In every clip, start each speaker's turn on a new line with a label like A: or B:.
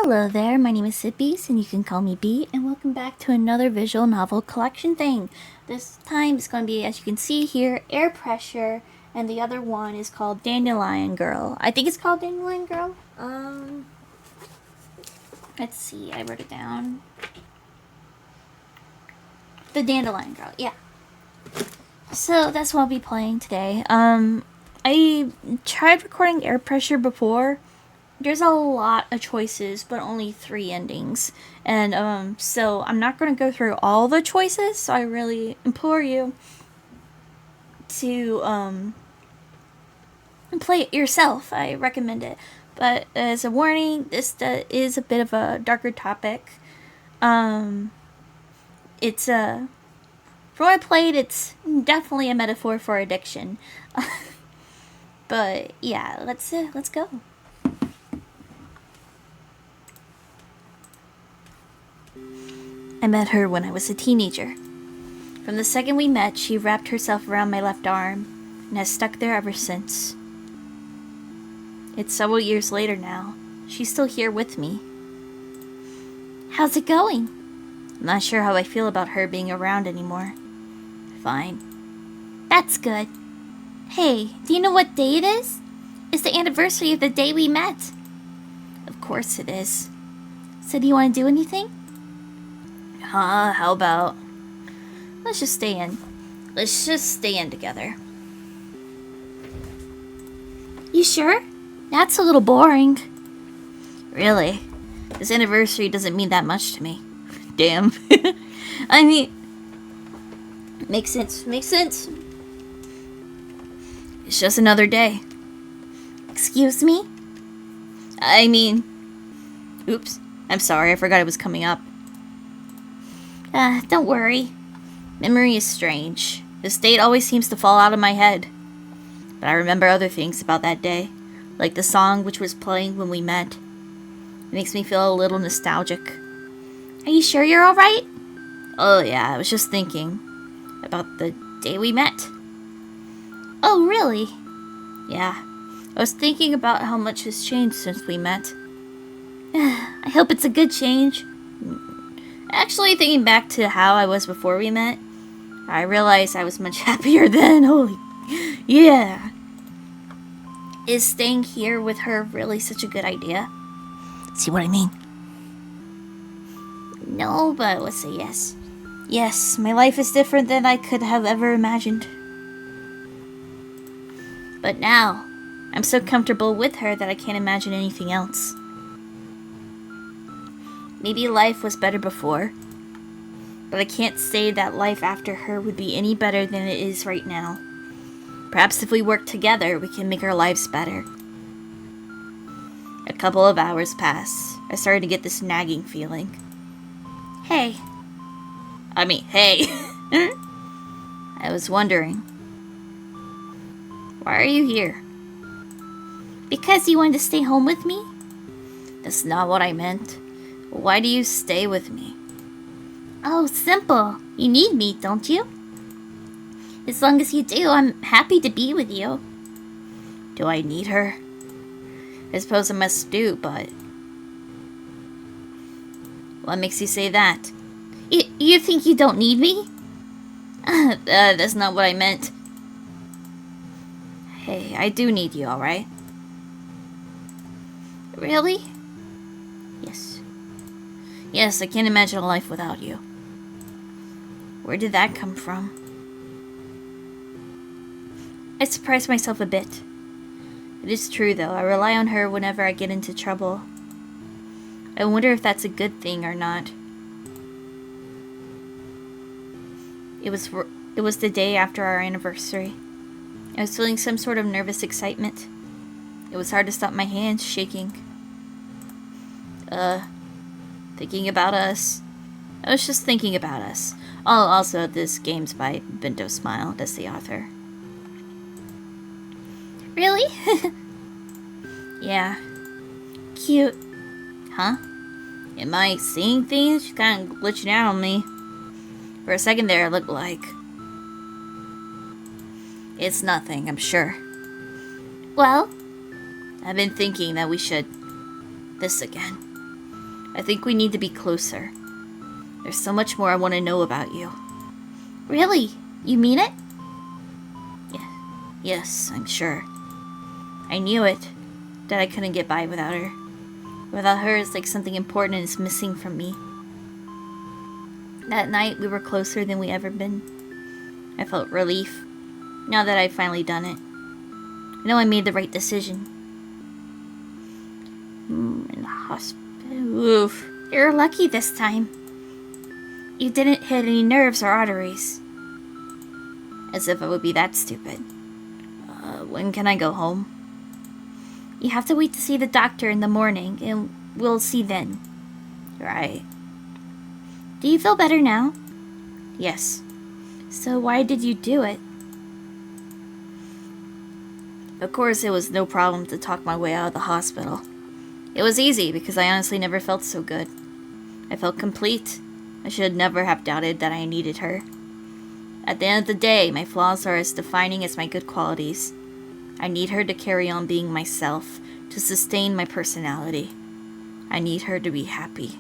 A: Hello there, my name is Sippies, and you can call me B, and welcome back to another visual novel collection thing. This time it's going to be, as you can see here, Air Pressure, and the other one is called Dandelion Girl. I think it's called Dandelion Girl. Let's see, I wrote it down. The Dandelion Girl, yeah. So that's what I'll be playing today. I tried recording Air Pressure before. There's a lot of choices, but only 3 endings. And, so I'm not going to go through all the choices, so I really implore you to, play it yourself. I recommend it. But as a warning, this is a bit of a darker topic. It's, from what I played, it's definitely a metaphor for addiction. But, yeah, let's go. I met her when I was a teenager. From the second we met, she wrapped herself around my left arm and has stuck there ever since. It's several years later now. She's still here with me. How's it going? I'm not sure how I feel about her being around anymore. Fine. That's good. Hey, do you know what day it is? It's the anniversary of the day we met. Of course it is. So do you want to do anything? How about... Let's just stay in together. You sure? That's a little boring. Really? This anniversary doesn't mean that much to me. Damn. I mean... Makes sense. It's just another day. Excuse me? I mean... Oops. I'm sorry, I forgot it was coming up. Don't worry. Memory is strange. This date always seems to fall out of my head. But I remember other things about that day, like the song which was playing when we met. It makes me feel a little nostalgic. Are you sure you're alright? Oh yeah, I was just thinking about the day we met. Oh, really? Yeah. I was thinking about how much has changed since we met. I hope it's a good change. Actually, thinking back to how I was before we met, I realized I was much happier then. Holy... Yeah. Is staying here with her really such a good idea? See what I mean? No, but let's say yes. Yes, my life is different than I could have ever imagined. But now, I'm so comfortable with her that I can't imagine anything else. Maybe life was better before, but I can't say that life after her would be any better than it is right now. Perhaps if we work together, we can make our lives better. A couple of hours pass. I started to get this nagging feeling. Hey. I was wondering. Why are you here? Because you wanted to stay home with me? That's not what I meant. Why do you stay with me? Oh, simple. You need me, don't you? As long as you do, I'm happy to be with you. Do I need her? I suppose I must do, but... What makes you say that? You think you don't need me? That's not what I meant. Hey, I do need you, alright? Really? Yes. Yes, I can't imagine a life without you. Where did that come from? I surprised myself a bit. It is true, though. I rely on her whenever I get into trouble. I wonder if that's a good thing or not. It was the day after our anniversary. I was feeling some sort of nervous excitement. It was hard to stop my hands shaking. Thinking about us. I was just thinking about us. Oh, also, this game's by Bento Smile. That's the author. Really? Yeah. Cute. Huh? Am I seeing things? She's kind of glitching out on me. For a second there, it looked like... It's nothing, I'm sure. Well? I've been thinking that we should... This again. I think we need to be closer. There's so much more I want to know about you.
B: Really? You mean it?
A: Yes, I'm sure. I knew it, that I couldn't get by without her. Without her, it's like something important is missing from me. That night, we were closer than we ever been. I felt relief, now that I'd finally done it. I know I made the right decision. In the hospital. Oof.
B: You're lucky this time. You didn't hit any nerves or arteries.
A: As if I would be that stupid. When can I go home?
B: You have to wait to see the doctor in the morning, and we'll see then.
A: Right.
B: Do you feel better now?
A: Yes.
B: So why did you do it?
A: Of course, it was no problem to talk my way out of the hospital. It was easy because I honestly never felt so good. I felt complete. I should never have doubted that I needed her. At the end of the day, my flaws are as defining as my good qualities. I need her to carry on being myself, to sustain my personality. I need her to be happy.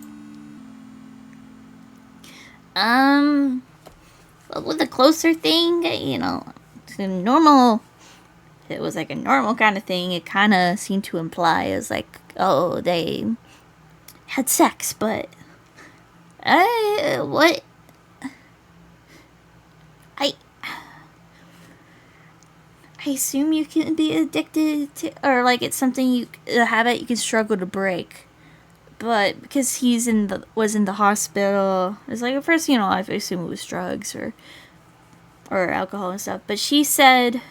B: With the closer thing,
A: to normal, it was like a normal kind of thing. It kind of seemed to imply as like, oh, they
B: had sex, but
A: what?
B: I assume you can be addicted to, or like it's something a habit you can struggle to break. But because was in the hospital, it's like at first, I assume it was drugs or alcohol and stuff. But she said,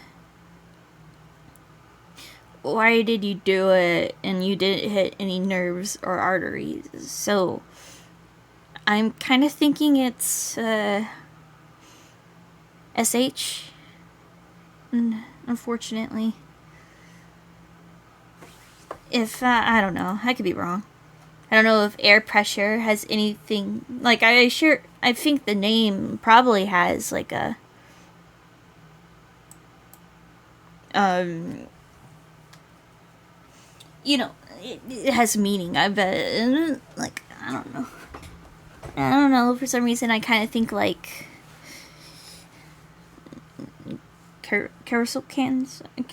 B: "Why did you do it?" And you didn't hit any nerves or arteries. So I'm kind of thinking it's SH. Unfortunately, if I don't know, I could be wrong. I don't know if air pressure has anything, like, I think the name probably has, like, a, it has meaning. I bet, like, I don't know, for some reason I kind of think, like, carousel cans, the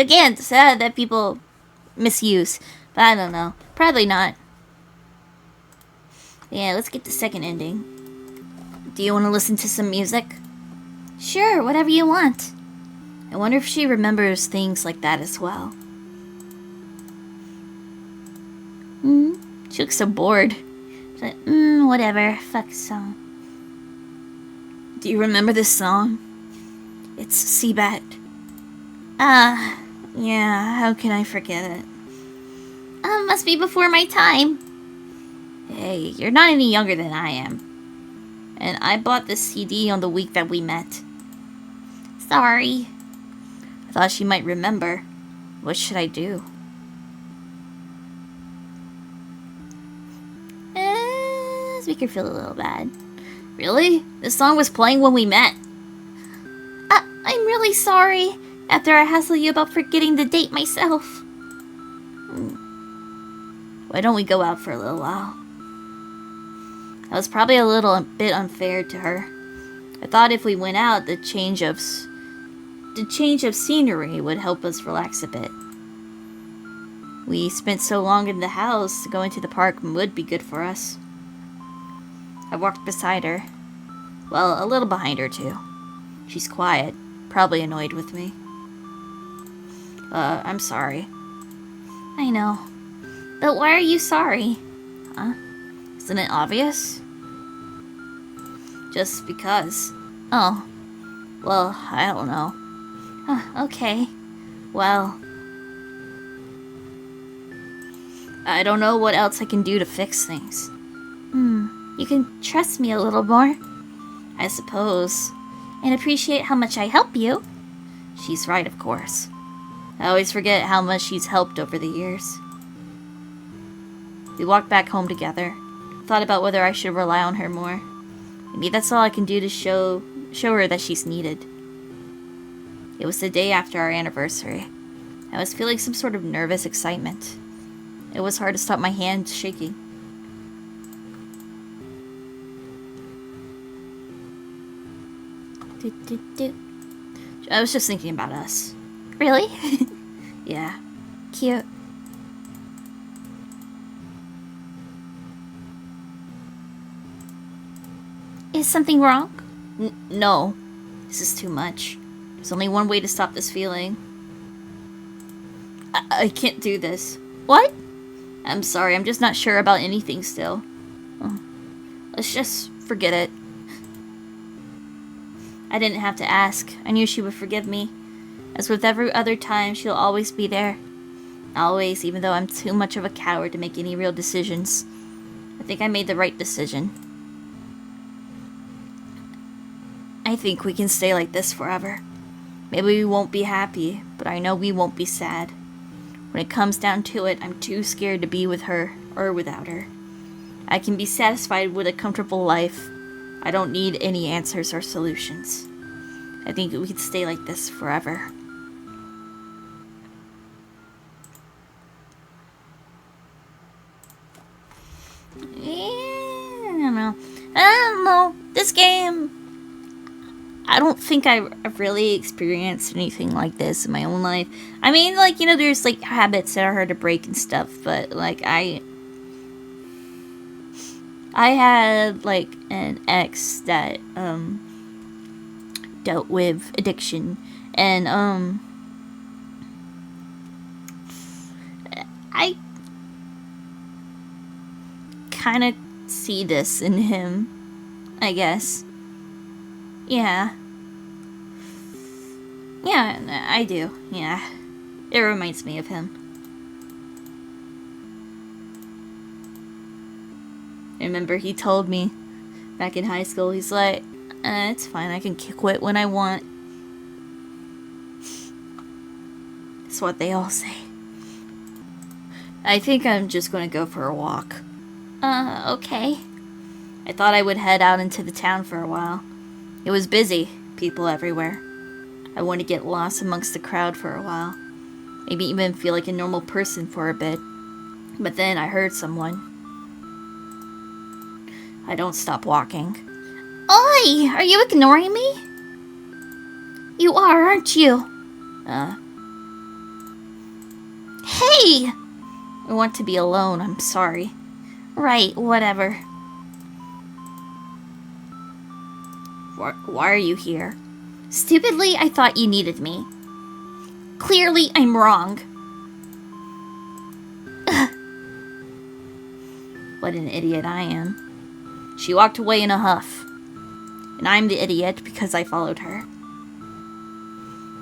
B: cans that people misuse, but I don't know. Probably not. Yeah, let's get the second ending. Do you want to listen to some music? Sure, whatever you want.
A: I wonder if she remembers things like that as well. She looks so bored.
B: She's like, whatever. Fuck song.
A: Do you remember this song? It's Seabat. Yeah, how can I forget it?
B: Must be before my time.
A: Hey, you're not any younger than I am. And I bought this CD on the week that we met.
B: Sorry.
A: I thought she might remember. What should I do?
B: This make her feel a little bad.
A: Really? This song was playing when we met.
B: I'm really sorry. After I hassled you about forgetting the date myself.
A: Why don't we go out for a little while? That was probably a bit unfair to her. I thought if we went out, the change of scenery would help us relax a bit. We spent so long in the house, going to the park would be good for us. I walked beside her. Well, a little behind her, too. She's quiet, probably annoyed with me. I'm sorry.
B: I know. But why are you sorry?
A: Huh? Isn't it obvious? Just because.
B: Oh.
A: Well, I don't know.
B: Okay.
A: Well, I don't know what else I can do to fix things.
B: You can trust me a little more.
A: I suppose.
B: And appreciate how much I help you.
A: She's right, of course. I always forget how much she's helped over the years. We walked back home together. Thought about whether I should rely on her more. Maybe that's all I can do to show her that she's needed. It was the day after our anniversary. I was feeling some sort of nervous excitement. It was hard to stop my hand shaking. I was just thinking about us.
B: Really?
A: Yeah.
B: Cute. Is something wrong?
A: No. This is too much. There's only one way to stop this feeling. I can't do this.
B: What?
A: I'm sorry, I'm just not sure about anything still. Oh. Let's just forget it. I didn't have to ask. I knew she would forgive me. As with every other time, she'll always be there. Always, even though I'm too much of a coward to make any real decisions. I think I made the right decision. I think we can stay like this forever. Maybe we won't be happy, but I know we won't be sad. When it comes down to it, I'm too scared to be with her or without her. I can be satisfied with a comfortable life. I don't need any answers or solutions. I think we could stay like this forever.
B: I don't know. This game, I don't think I've really experienced anything like this in my own life. I mean, like, you know, there's like habits that are hard to break and stuff, but like I had like an ex that dealt with addiction, and I kind of see this in him, I guess. Yeah, I do. Yeah, it reminds me of him. I remember he told me back in high school, he's like, it's fine, I can quit when I want. That's what they all say. I think I'm just gonna go for a walk.
A: Okay. I thought I would head out into the town for a while. It was busy, people everywhere. I wanted to get lost amongst the crowd for a while. Maybe even feel like a normal person for a bit. But then I heard someone. I don't stop walking.
B: Oi! Are you ignoring me? You are, aren't you? Hey!
A: I want to be alone, I'm sorry.
B: Right, whatever.
A: Why are you here?
B: Stupidly, I thought you needed me. Clearly, I'm wrong.
A: What an idiot I am. She walked away in a huff. And I'm the idiot because I followed her.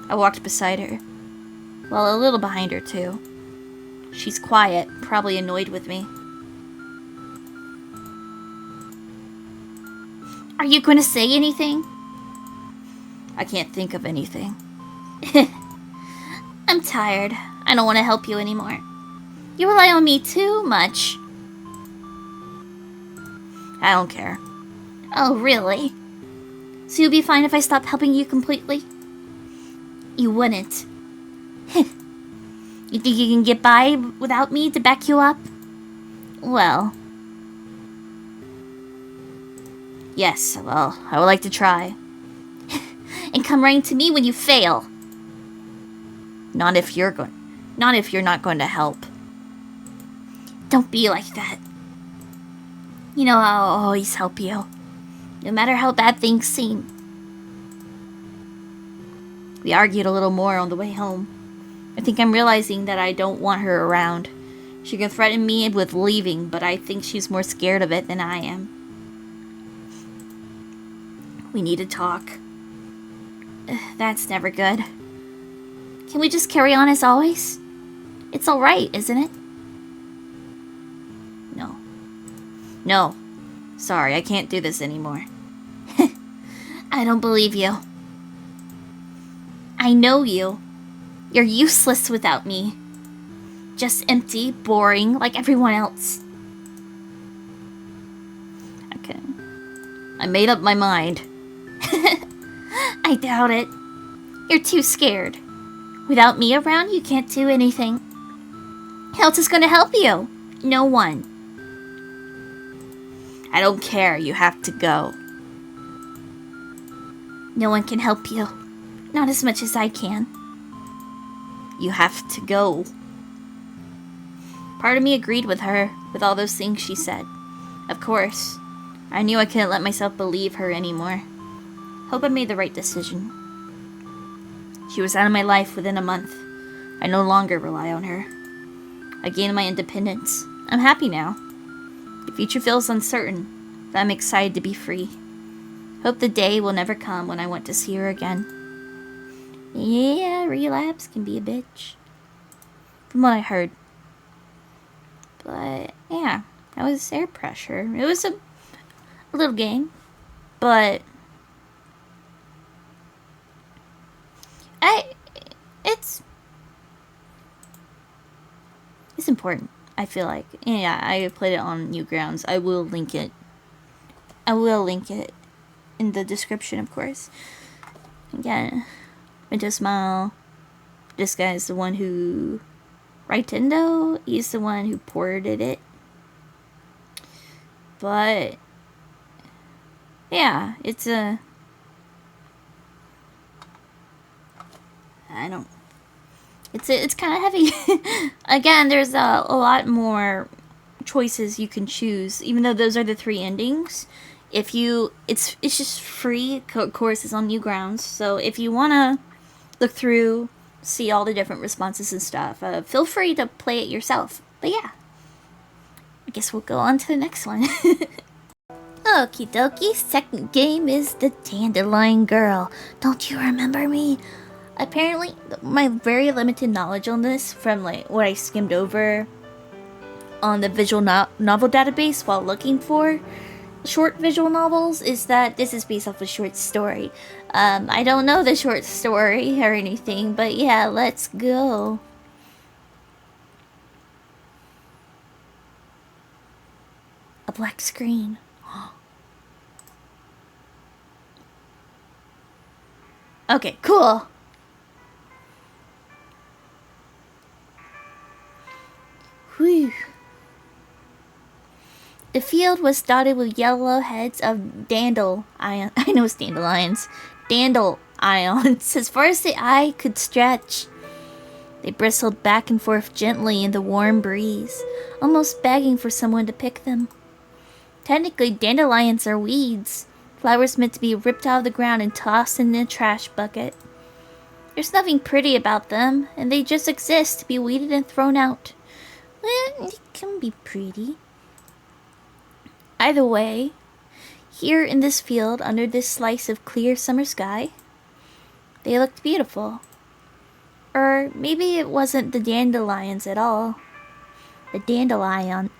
A: I walked beside her. Well, a little behind her, too. She's quiet, probably annoyed with me.
B: Are you going to say anything?
A: I can't think of anything.
B: I'm tired. I don't want to help you anymore. You rely on me too much.
A: I don't care.
B: Oh, really? So you'll be fine if I stop helping you completely? You wouldn't. You think you can get by without me to back you up? Well.
A: Yes, well, I would like to try.
B: And come running to me when you fail.
A: Not if you're not going to help.
B: Don't be like that. You know I'll always help you. No matter how bad things seem.
A: We argued a little more on the way home. I think I'm realizing that I don't want her around. She can threaten me with leaving, but I think she's more scared of it than I am. We need to talk.
B: That's never good. Can we just carry on as always? It's alright, isn't it?
A: No. No. Sorry, I can't do this anymore.
B: I don't believe you. I know you. You're useless without me. Just empty, boring, like everyone else.
A: Okay. I made up my mind.
B: I doubt it. You're too scared. Without me around, you can't do anything. Who else is gonna help you? No one.
A: I don't care. You have to go.
B: No one can help you. Not as much as I can.
A: You have to go. Part of me agreed with her, with all those things she said. Of course. I knew I couldn't let myself believe her anymore. Hope I made the right decision. She was out of my life within a month. I no longer rely on her. I gained my independence. I'm happy now. The future feels uncertain, but I'm excited to be free. Hope the day will never come when I want to see her again.
B: Yeah, relapse can be a bitch. From what I heard. But, yeah, that was air pressure. It was a little game, but it's important, I feel like. Yeah, I played it on Newgrounds. I will link it in the description, of course. Again, Window Smile. This guy's the one who... Rightendo, he's the one who ported it. But... yeah, it's a... I don't... It's kind of heavy. Again, there's a lot more choices you can choose, even though those are the 3 endings. If you... It's just free. Of course, it's on Newgrounds. So if you want to look through, see all the different responses and stuff, feel free to play it yourself. But yeah. I guess we'll go on to the next one. Okie dokie, second game is the Dandelion Girl. Don't you remember me? Apparently, my very limited knowledge on this, from like what I skimmed over on the visual novel database while looking for short visual novels, is that this is based off a short story. I don't know the short story or anything, but yeah, let's go. A black screen. Okay, cool. Whew. The field was dotted with yellow heads of dandelion. I know it's dandelions. Dandelions, as far as the eye could stretch. They bristled back and forth gently in the warm breeze, almost begging for someone to pick them. Technically, dandelions are weeds, flowers meant to be ripped out of the ground and tossed in a trash bucket. There's nothing pretty about them, and they just exist to be weeded and thrown out. Well, it can be pretty. Either way, here in this field, under this slice of clear summer sky, they looked beautiful. Or maybe it wasn't the dandelions at all. The dandelions.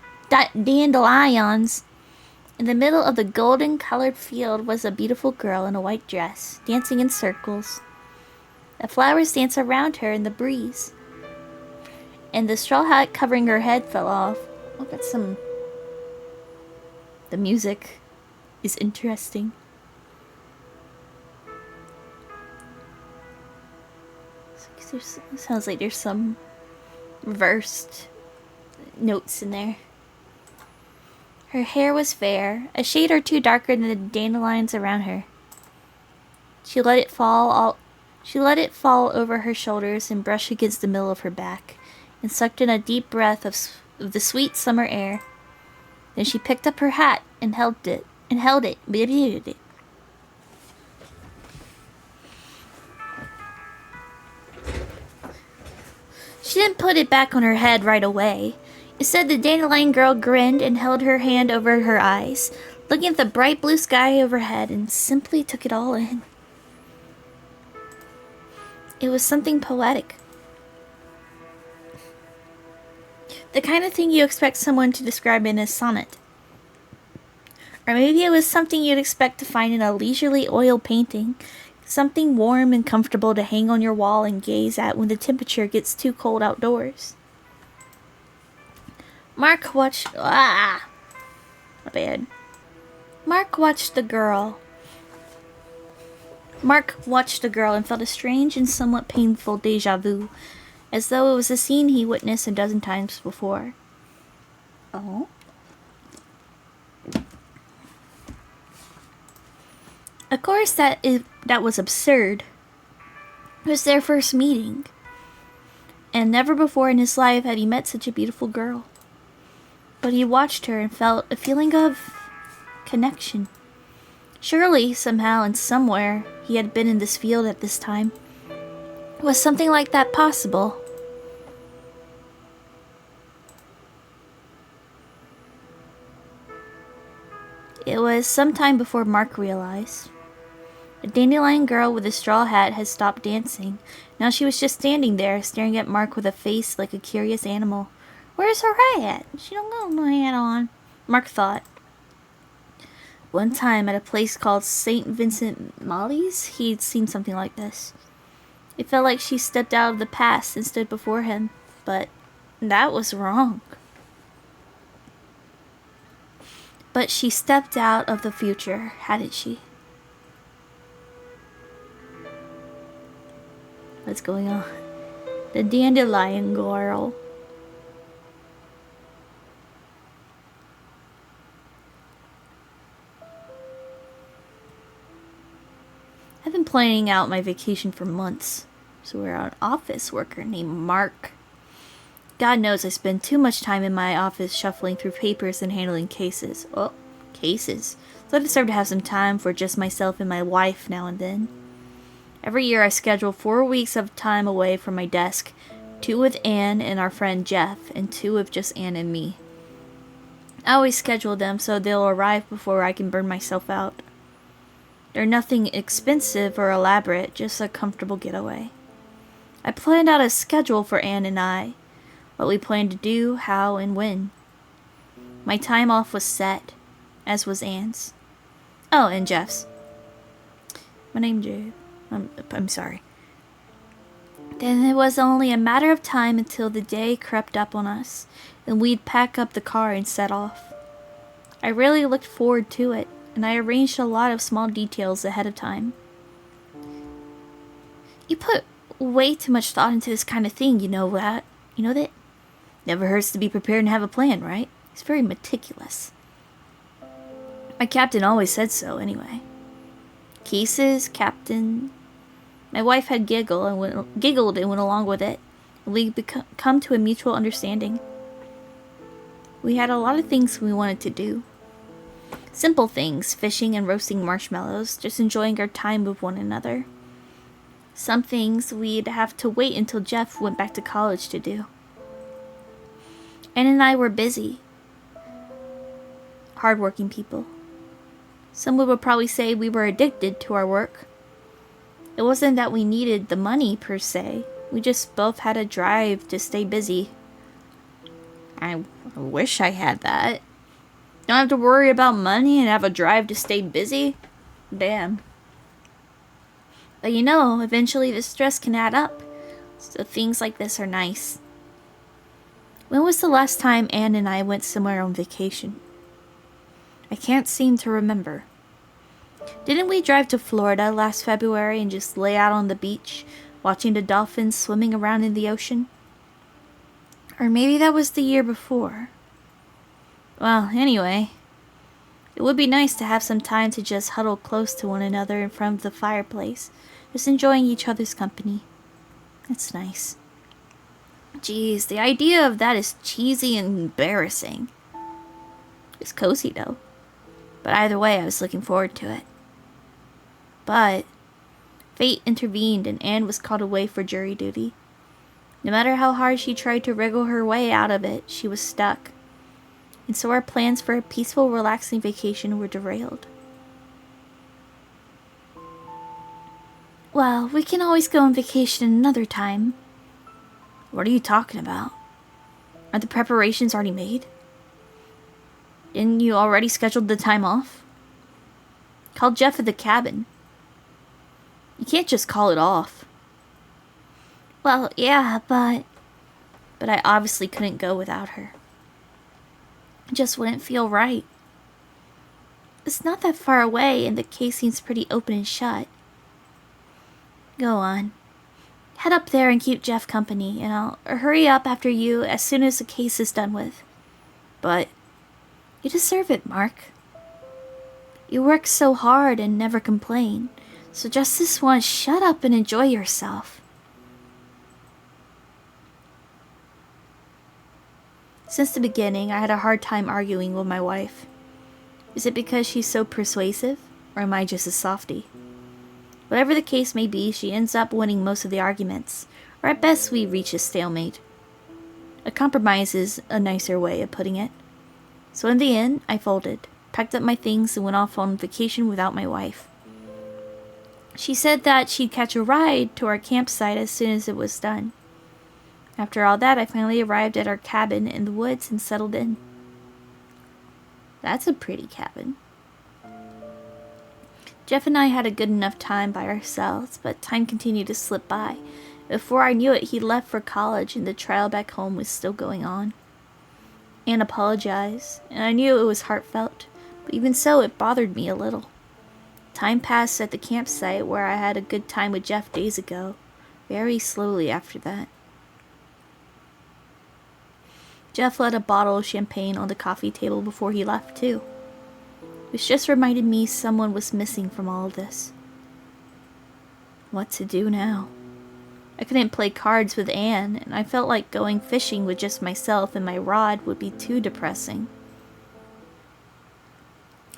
B: In the middle of the golden-colored field was a beautiful girl in a white dress, dancing in circles. The flowers danced around her in the breeze, and the straw hat covering her head fell off. Oh, that's some... The music is interesting. Sounds like there's some reversed notes in there. Her hair was fair, a shade or two darker than the dandelions around her. She let it fall over her shoulders and brush against the middle of her back, and sucked in a deep breath of the sweet summer air. Then she picked up her hat and held it. She didn't put it back on her head right away. Instead, the Dandelion Girl grinned and held her hand over her eyes, looking at the bright blue sky overhead, and simply took it all in. It was something poetic. The kind of thing you expect someone to describe in a sonnet. Or maybe it was something you'd expect to find in a leisurely oil painting. Something warm and comfortable to hang on your wall and gaze at when the temperature gets too cold outdoors. Mark watched the girl and felt a strange and somewhat painful deja vu as though it was a scene he witnessed a dozen times before.
A: Oh?
B: Of course, that was absurd. It was their first meeting, and never before in his life had he met such a beautiful girl. But he watched her and felt a feeling of connection. Surely, somehow and somewhere, he had been in this field at this time. Was something like that possible? It was some time before Mark realized. The Dandelion Girl with a straw hat had stopped dancing. Now she was just standing there, staring at Mark with a face like a curious animal. Where's her hat? She don't got no hat on, Mark thought. One time at a place called St. Vincent Molly's, he'd seen something like this. It felt like she stepped out of the past and stood before him, but that was wrong. But she stepped out of the future, hadn't she? What's going on? The Dandelion Girl. I've been planning out my vacation for months, so we're an office worker named Mark. God knows I spend too much time in my office shuffling through papers and handling cases. Oh, cases. So I deserve to have some time for just myself and my wife now and then. Every year I schedule 4 weeks of time away from my desk, 2 with Anne and our friend Jeff, and 2 with just Anne and me. I always schedule them so they'll arrive before I can burn myself out. They're nothing expensive or elaborate, just a comfortable getaway. I planned out a schedule for Anne and I, what we planned to do, how, and when. My time off was set, as was Anne's. Oh, and Jeff's. My name's Jeff. I'm sorry. Then it was only a matter of time until the day crept up on us, and we'd pack up the car and set off. I really looked forward to it, and I arranged a lot of small details ahead of time. You put way too much thought into this kind of thing, you know that? You know that? Never hurts to be prepared and have a plan, right? He's very meticulous. My captain always said so, anyway. Cases, captain. My wife had giggled and went along with it, and we come to a mutual understanding. We had a lot of things we wanted to do. Simple things, fishing and roasting marshmallows, just enjoying our time with one another. Some things we'd have to wait until Jeff went back to college to do. Anne and I were busy. Hardworking people. Some would probably say we were addicted to our work. It wasn't that we needed the money per se. We just both had a drive to stay busy. I wish I had that. Don't have to worry about money and have a drive to stay busy. Damn. But you know, eventually the stress can add up. So things like this are nice. When was the last time Anne and I went somewhere on vacation? I can't seem to remember. Didn't we drive to Florida last February and just lay out on the beach, watching the dolphins swimming around in the ocean? Or maybe that was the year before. Well, anyway, it would be nice to have some time to just huddle close to one another in front of the fireplace, just enjoying each other's company. That's nice. Geez, the idea of that is cheesy and embarrassing. It's cozy though. But either way, I was looking forward to it. But fate intervened and Anne was called away for jury duty. No matter how hard she tried to wriggle her way out of it, she was stuck. And so our plans for a peaceful, relaxing vacation were derailed. Well, we can always go on vacation another time. What are you talking about? Are the preparations already made? Didn't you already schedule the time off? Call Jeff at the cabin. You can't just call it off. Well, yeah, but I obviously couldn't go without her. It just wouldn't feel right. It's not that far away and the case seems pretty open and shut. Go on. Head up there and keep Jeff company, and I'll hurry up after you as soon as the case is done with.
A: But
B: you deserve it, Mark. You work so hard and never complain, so just this once, shut up and enjoy yourself. Since the beginning, I had a hard time arguing with my wife. Is it because she's so persuasive, or am I just a softie? Whatever the case may be, she ends up winning most of the arguments, or at best we reach a stalemate. A compromise is a nicer way of putting it. So in the end, I folded, packed up my things, and went off on vacation without my wife. She said that she'd catch a ride to our campsite as soon as it was done. After all that, I finally arrived at our cabin in the woods and settled in. That's a pretty cabin. Jeff and I had a good enough time by ourselves, but time continued to slip by. Before I knew it, he left for college and the trial back home was still going on. Anne apologized, and I knew it was heartfelt, but even so, it bothered me a little. Time passed at the campsite where I had a good time with Jeff days ago, very slowly after that. Jeff let a bottle of champagne on the coffee table before he left, too. Which just reminded me someone was missing from all of this. What to do now? I couldn't play cards with Anne, and I felt like going fishing with just myself and my rod would be too depressing.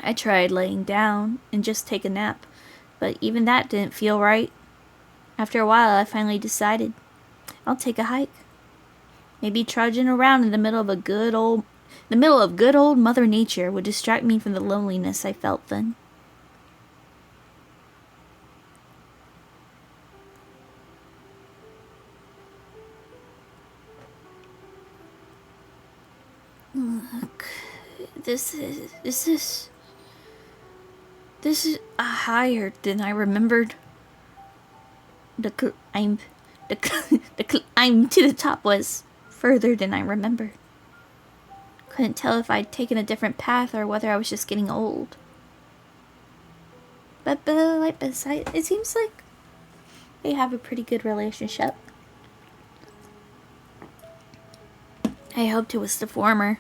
B: I tried laying down and just take a nap, but even that didn't feel right. After a while, I finally decided I'll take a hike. Maybe trudging around in the middle of good old Mother Nature would distract me from the loneliness I felt then. Look, this is higher than I remembered. The climb to the top was further than I remembered. Couldn't tell if I'd taken a different path or whether I was just getting old. But like beside, it seems like they have a pretty good relationship. I hoped it was the former.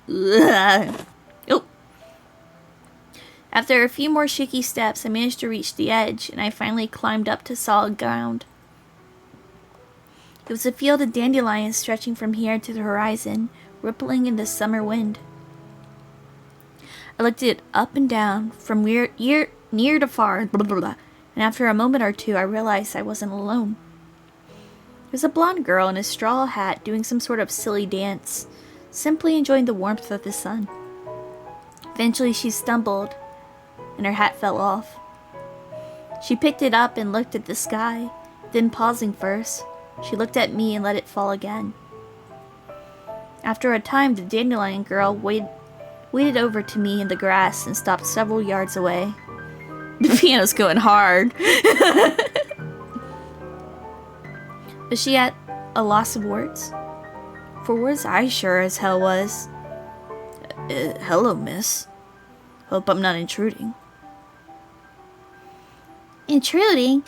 B: Oh. After a few more shaky steps, I managed to reach the edge, and I finally climbed up to solid ground. It was a field of dandelions stretching from here to the horizon, rippling in the summer wind. I looked it up and down, from near to far, and after a moment or two, I realized I wasn't alone. There was a blonde girl in a straw hat doing some sort of silly dance, simply enjoying the warmth of the sun. Eventually, she stumbled, and her hat fell off. She picked it up and looked at the sky, then pausing first, she looked at me and let it fall again. After a time, the Dandelion Girl waded over to me in the grass and stopped several yards away. The piano's going hard. Was she at a loss of words? For words, I sure as hell was. Hello, miss. Hope I'm not intruding. Intruding?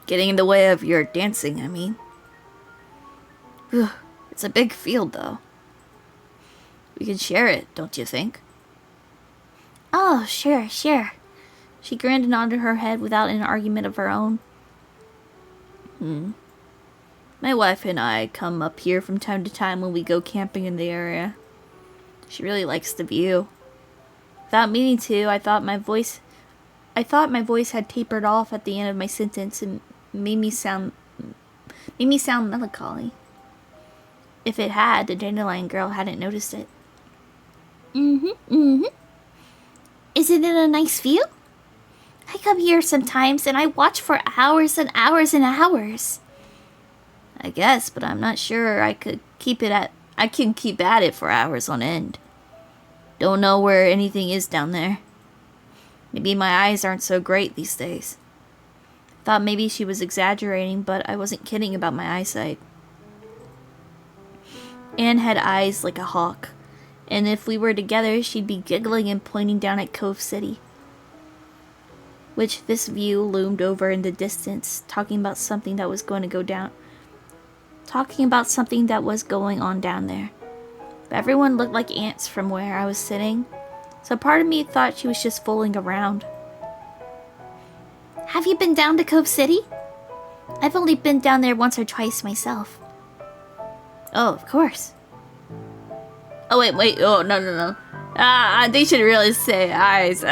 A: Getting in the way of your dancing, I mean. It's a big field, though. We can share it, don't you think?
B: Oh, sure. She grinned and nodded her head without an argument of her own.
A: My wife and I come up here from time to time when we go camping in the area. She really likes the view. Without meaning to, I thought my voice had tapered off at the end of my sentence and made me sound melancholy. If it had, the Dandelion Girl hadn't noticed it.
B: Isn't it a nice view? I come here sometimes and I watch for hours and hours and hours.
A: I guess, but I'm not sure I can keep at it for hours on end. Don't know where anything is down there. Maybe my eyes aren't so great these days. Thought maybe she was exaggerating, but I wasn't kidding about my eyesight. Anne had eyes like a hawk, and if we were together, she'd be giggling and pointing down at Cove City. which this view loomed over in the distance, talking about something that was going on down there. But everyone looked like ants from where I was sitting, so part of me thought she was just fooling around.
B: Have you been down to Cove City? I've only been down there once or twice myself.
A: Oh, of course. Oh, wait. Oh, no. They should really say eyes.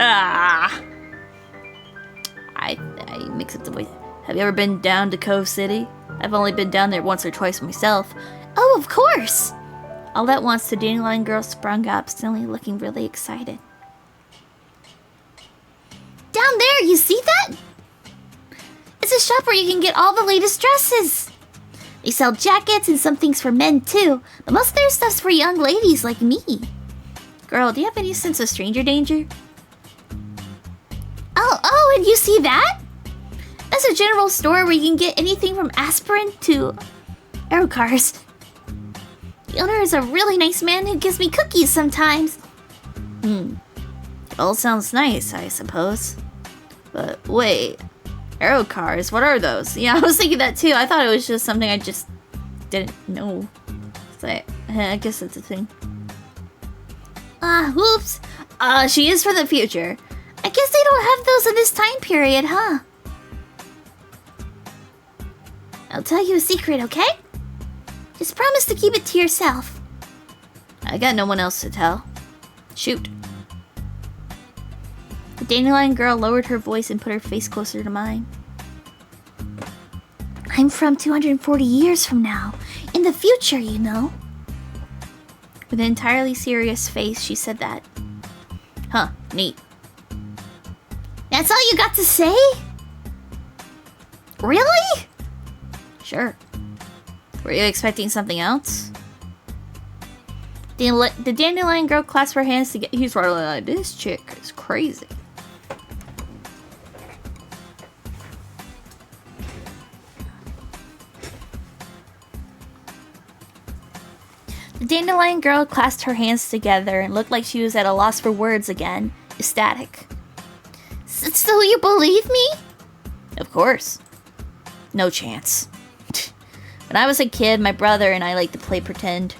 A: I mix up the voice. Have you ever been down to Cove City? I've only been down there once or twice myself.
B: Oh, of course!
A: All at once, the Dandelion Girl sprung up, suddenly looking really excited.
B: Down there, you see that? It's a shop where you can get all the latest dresses. They sell jackets and some things for men too, but most of their stuff's for young ladies like me.
A: Girl, do you have any sense of stranger danger?
B: Oh, and you see that? That's a general store where you can get anything from aspirin to arrow cars. The owner is a really nice man who gives me cookies sometimes.
A: It all sounds nice, I suppose. But wait, arrow cars, what are those? Yeah, I was thinking that too. I thought it was just something I just didn't know. So I guess that's a thing.
B: Whoops. She is for the future. I guess they don't have those in this time period, huh? I'll tell you a secret, okay? Just promise to keep it to yourself.
A: I got no one else to tell. Shoot. The Dandelion Girl lowered her voice and put her face closer to mine.
B: I'm from 240 years from now. In the future, you know.
A: With an entirely serious face, she said that. Huh, neat.
B: That's all you got to say? Really?
A: Sure. Were you expecting something else? The Dandelion Girl clasped her hands together. He's right like, this chick is crazy. The Dandelion Girl clasped her hands together and looked like she was at a loss for words again, ecstatic.
B: So you believe me?
A: Of course. No chance. When I was a kid, my brother and I liked to play pretend.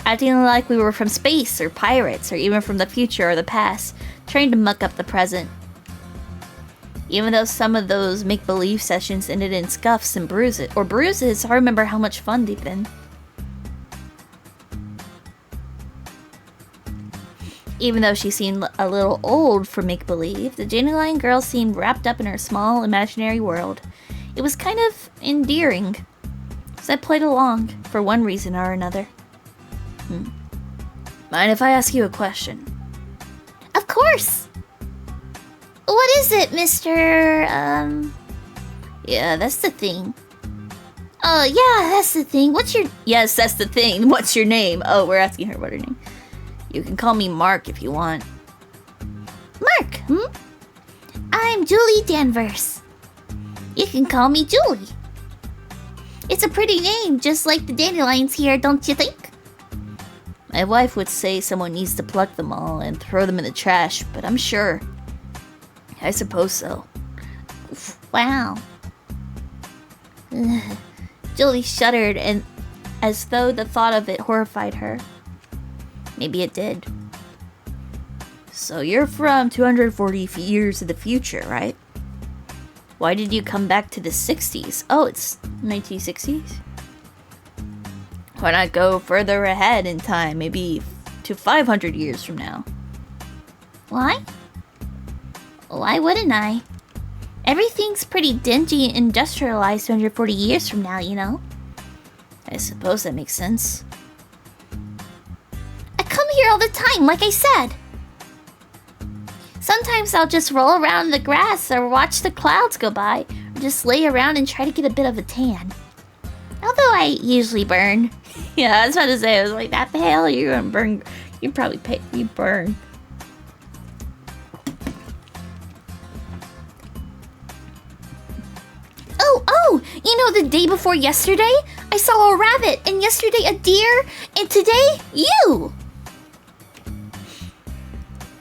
A: Acting like we were from space or pirates or even from the future or the past, trying to muck up the present. Even though some of those make-believe sessions ended in scuffs and bruises, I remember how much fun they've been. Even though she seemed a little old for make-believe, the Dandelion Girl seemed wrapped up in her small, imaginary world. It was kind of endearing, so I played along, for one reason or another. Mind if I ask you a question?
B: Of course! What is it, Mr.
A: Yeah, that's the thing.
B: Oh, yeah, that's the thing.
A: Yes, that's the thing. What's your name? Oh, we're asking her what her name. You can call me Mark if you want.
B: Mark, I'm Julie Danvers. You can call me Julie. It's a pretty name, just like the dandelions here, don't you think?
A: My wife would say someone needs to pluck them all and throw them in the trash, but I'm sure. I suppose so.
B: Wow.
A: Julie shuddered, and as though the thought of it horrified her. Maybe it did. So you're from 240 years in the future, right? Why did you come back to the 60s? Oh, it's 1960s? Why not go further ahead in time, maybe to 500 years from now?
B: Why? Why wouldn't I? Everything's pretty dingy and industrialized 240 years from now, you know?
A: I suppose that makes sense.
B: I come here all the time, like I said. Sometimes I'll just roll around in the grass or watch the clouds go by, or just lay around and try to get a bit of a tan. Although I usually burn.
A: Yeah, I was about to say, I was like, that pale, you're gonna burn. You probably you burn.
B: Oh, you know, the day before yesterday, I saw a rabbit, and yesterday a deer, and today, you!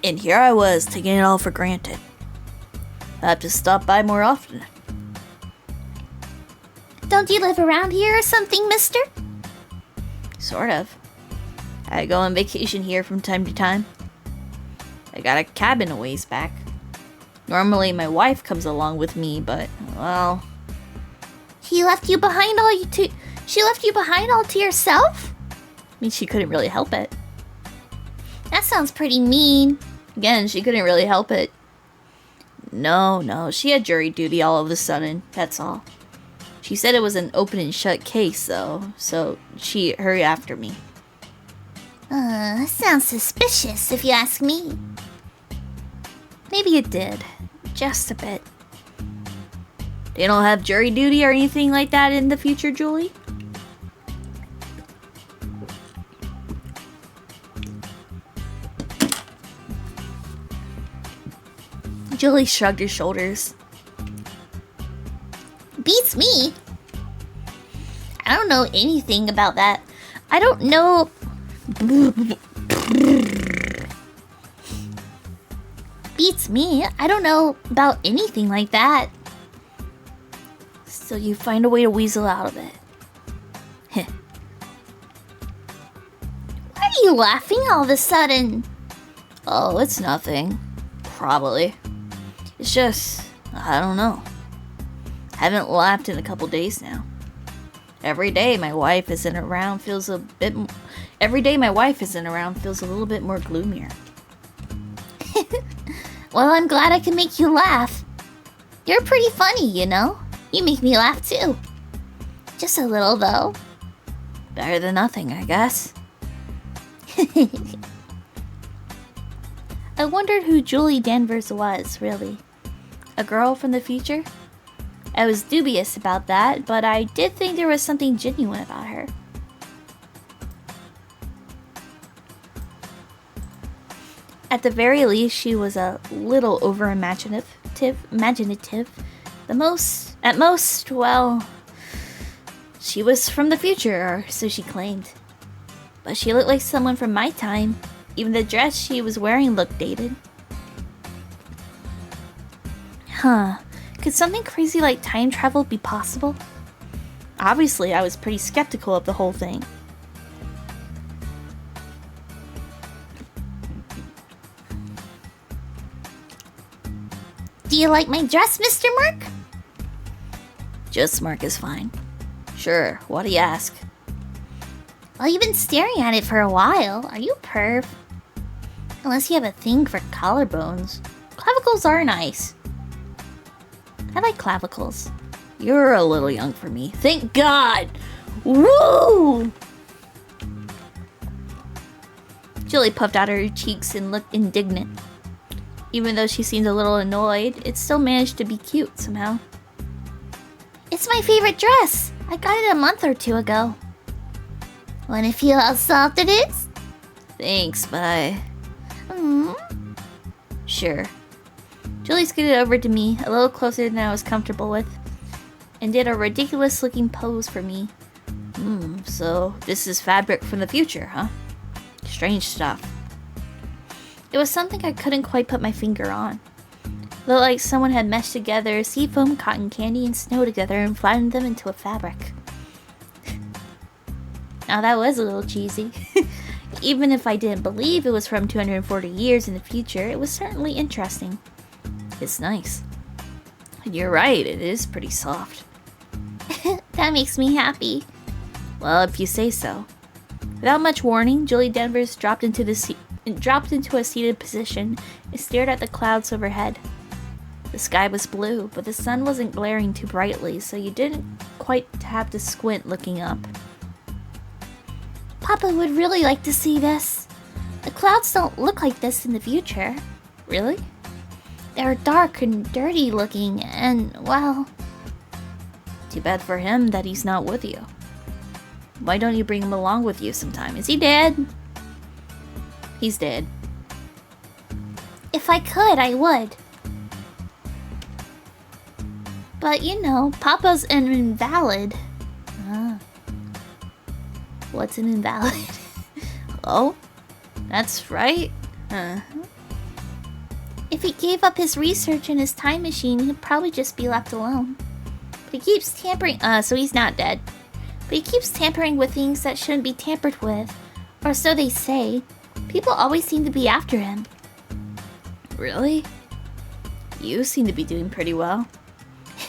A: And here I was, taking it all for granted. I have to stop by more often.
B: Don't you live around here or something, mister?
A: Sort of. I go on vacation here from time to time. I got a cabin a ways back. Normally my wife comes along with me, but, well...
B: She left you behind all to yourself?
A: I mean, she couldn't really help it.
B: That sounds pretty mean.
A: Again, she couldn't really help it. No, she had jury duty all of a sudden, that's all. She said it was an open and shut case, though, so she hurried after me.
B: That sounds suspicious, if you ask me.
A: Maybe it did. Just a bit. They don't have jury duty or anything like that in the future, Julie? Julie shrugged her shoulders.
B: Beats me. I don't know anything about that. I don't know... Beats me. I don't know about anything like that.
A: So you find a way to weasel out of it. Heh.
B: Why are you laughing all of a sudden?
A: Oh, it's nothing. Probably. It's just, I don't know. Haven't laughed in a couple days now. Every day my wife isn't around feels a little bit more gloomier.
B: Well, I'm glad I can make you laugh. You're pretty funny, you know? You make me laugh too. Just a little, though.
A: Better than nothing, I guess.
B: I wondered who Julie Danvers was, really.
A: A girl from the future?
B: I was dubious about that, but I did think there was something genuine about her.
A: At the very least, she was a little over-imaginative. At most, well, she was from the future, or so she claimed. But she looked like someone from my time. Even the dress she was wearing looked dated.
B: Huh. Could something crazy like time travel be possible?
A: Obviously, I was pretty skeptical of the whole thing.
B: Do you like my dress, Mr. Mark?
A: Just Mark is fine. Sure, what do you ask?
B: Well, you've been staring at it for a while. Are you perv? Unless you have a thing for collarbones. Clavicles are nice. I like clavicles.
A: You're a little young for me. Thank God! Woo!
B: Julie puffed out her cheeks and looked indignant. Even though she seemed a little annoyed, it still managed to be cute somehow. It's my favorite dress! I got it a month or two ago. Wanna feel how soft it is?
A: Thanks, but Sure.
B: Julie scooted over to me, a little closer than I was comfortable with, and did a ridiculous-looking pose for me.
A: So this is fabric from the future, huh? Strange stuff.
B: It was something I couldn't quite put my finger on. Looked like someone had meshed together seafoam, cotton candy, and snow together and flattened them into a fabric. Now that was a little cheesy. Even if I didn't believe it was from 240 years in the future, it was certainly interesting.
A: It's nice. And you're right, it is pretty soft.
B: That makes me happy.
A: Well, if you say so.
B: Without much warning, Julie Danvers dropped into a seated position and stared at the clouds overhead. The sky was blue, but the sun wasn't glaring too brightly, so you didn't quite have to squint looking up. Papa would really like to see this. The clouds don't look like this in the future.
A: Really?
B: They're dark and dirty looking, and, well...
A: Too bad for him that he's not with you. Why don't you bring him along with you sometime? Is he dead? He's dead.
B: If I could, I would. But, you know, Papa's an invalid.
A: What's an invalid? Oh? That's right.
B: If he gave up his research and his time machine, he'd probably just be left alone. But he keeps tampering. So he's not dead. But he keeps tampering with things that shouldn't be tampered with. Or so they say. People always seem to be after him.
A: Really? You seem to be doing pretty well.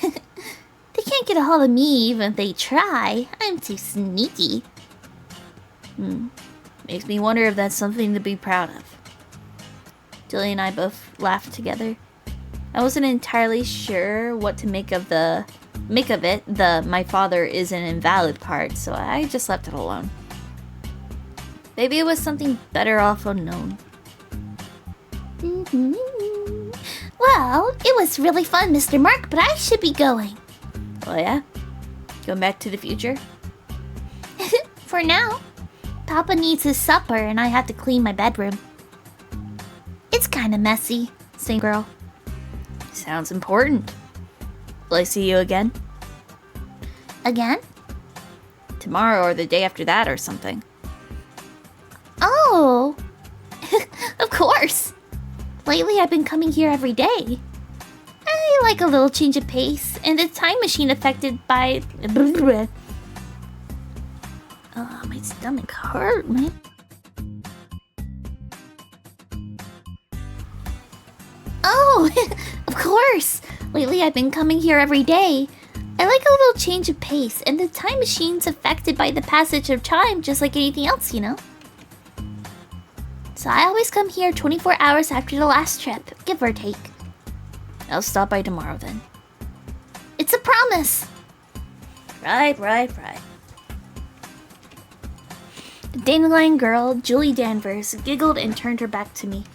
B: They can't get a hold of me even if they try. I'm too sneaky.
A: Makes me wonder if that's something to be proud of.
B: Julie and I both laughed together. I wasn't entirely sure what to make of it, the my father is an invalid part, so I just left it alone. Maybe it was something better off unknown. Well, it was really fun, Mr. Mark, but I should be going.
A: Oh yeah? Going back to the future?
B: For now. Papa needs his supper and I have to clean my bedroom. It's kinda messy, same girl.
A: Sounds important. Will I see you again?
B: Again?
A: Tomorrow or the day after that or something.
B: Oh! Of course! Lately I've been coming here every day. I like a little change of pace, and the time machine affected by... Oh, my stomach hurt, man. Oh, of course! Lately I've been coming here every day. I like a little change of pace, and the time machine's affected by the passage of time just like anything else, you know? So I always come here 24 hours after the last trip, give or take.
A: I'll stop by tomorrow then.
B: It's a promise!
A: Right.
B: The Dandelion Girl, Julie Danvers, giggled and turned her back to me.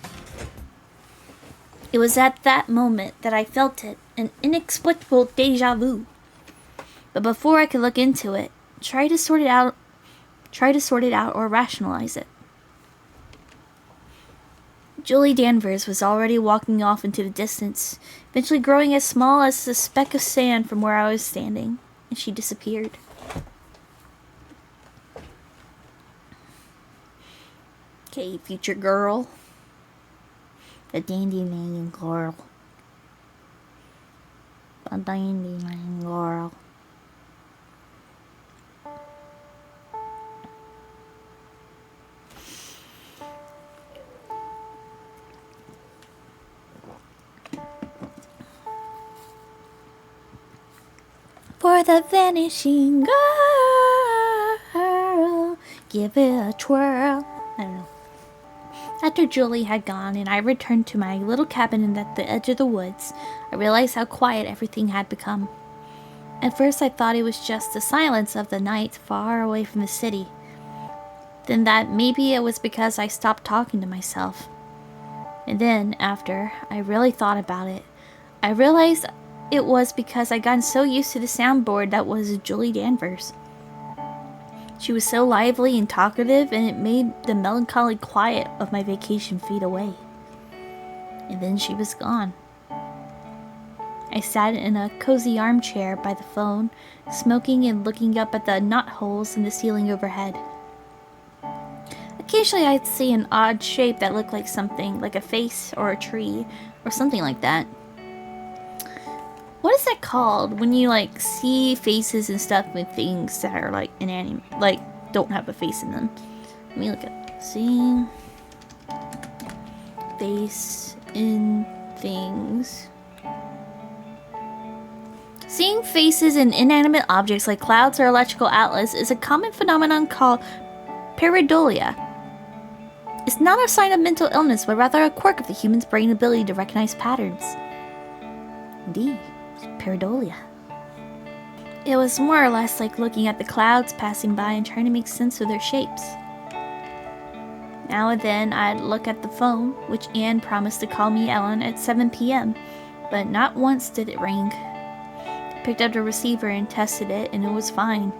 B: It was at that moment that I felt it, an inexplicable deja vu. But before I could look into it, try to sort it out or rationalize it. Julie Danvers was already walking off into the distance, eventually growing as small as a speck of sand from where I was standing, and she disappeared.
A: Okay, future girl.
B: The Dandelion Girl. The Dandelion Girl. For the vanishing girl, give it a twirl. I don't know. After Julie had gone and I returned to my little cabin at the edge of the woods, I realized how quiet everything had become. At first I thought it was just the silence of the night far away from the city. Then that maybe it was because I stopped talking to myself. And then, after I really thought about it, I realized it was because I'd gotten so used to the soundboard that was Julie Danvers. She was so lively and talkative, and it made the melancholy quiet of my vacation fade away. And then she was gone. I sat in a cozy armchair by the phone, smoking and looking up at the knotholes in the ceiling overhead. Occasionally I'd see an odd shape that looked like something, like a face or a tree, or something like that. What is that called when you like see faces and stuff with things that are like inanimate, like don't have a face in them? Let me look at seeing face in things. Seeing faces in inanimate objects like clouds or electrical outlets is a common phenomenon called pareidolia. It's not a sign of mental illness, but rather a quirk of the human's brain ability to recognize patterns. Indeed. Pareidolia. It was more or less like looking at the clouds passing by and trying to make sense of their shapes. Now and then I'd look at the phone, which Anne promised to call me on at 7 p.m., but not once did it ring. I picked up the receiver and tested it, and it was fine.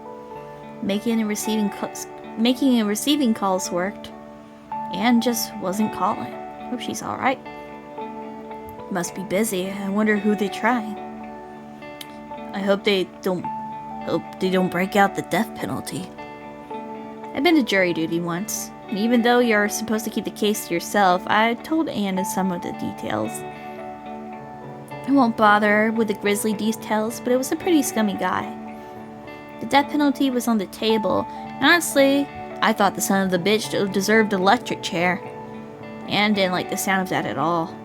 B: Making and receiving calls worked. Anne just wasn't calling. Hope she's alright. Must be busy. I wonder who they try. I hope they don't break out the death penalty. I've been to jury duty once, and even though you're supposed to keep the case to yourself, I told Anne some of the details. I won't bother with the grisly details, but it was a pretty scummy guy. The death penalty was on the table, and honestly, I thought the son of the bitch deserved an electric chair. Anne didn't like the sound of that at all.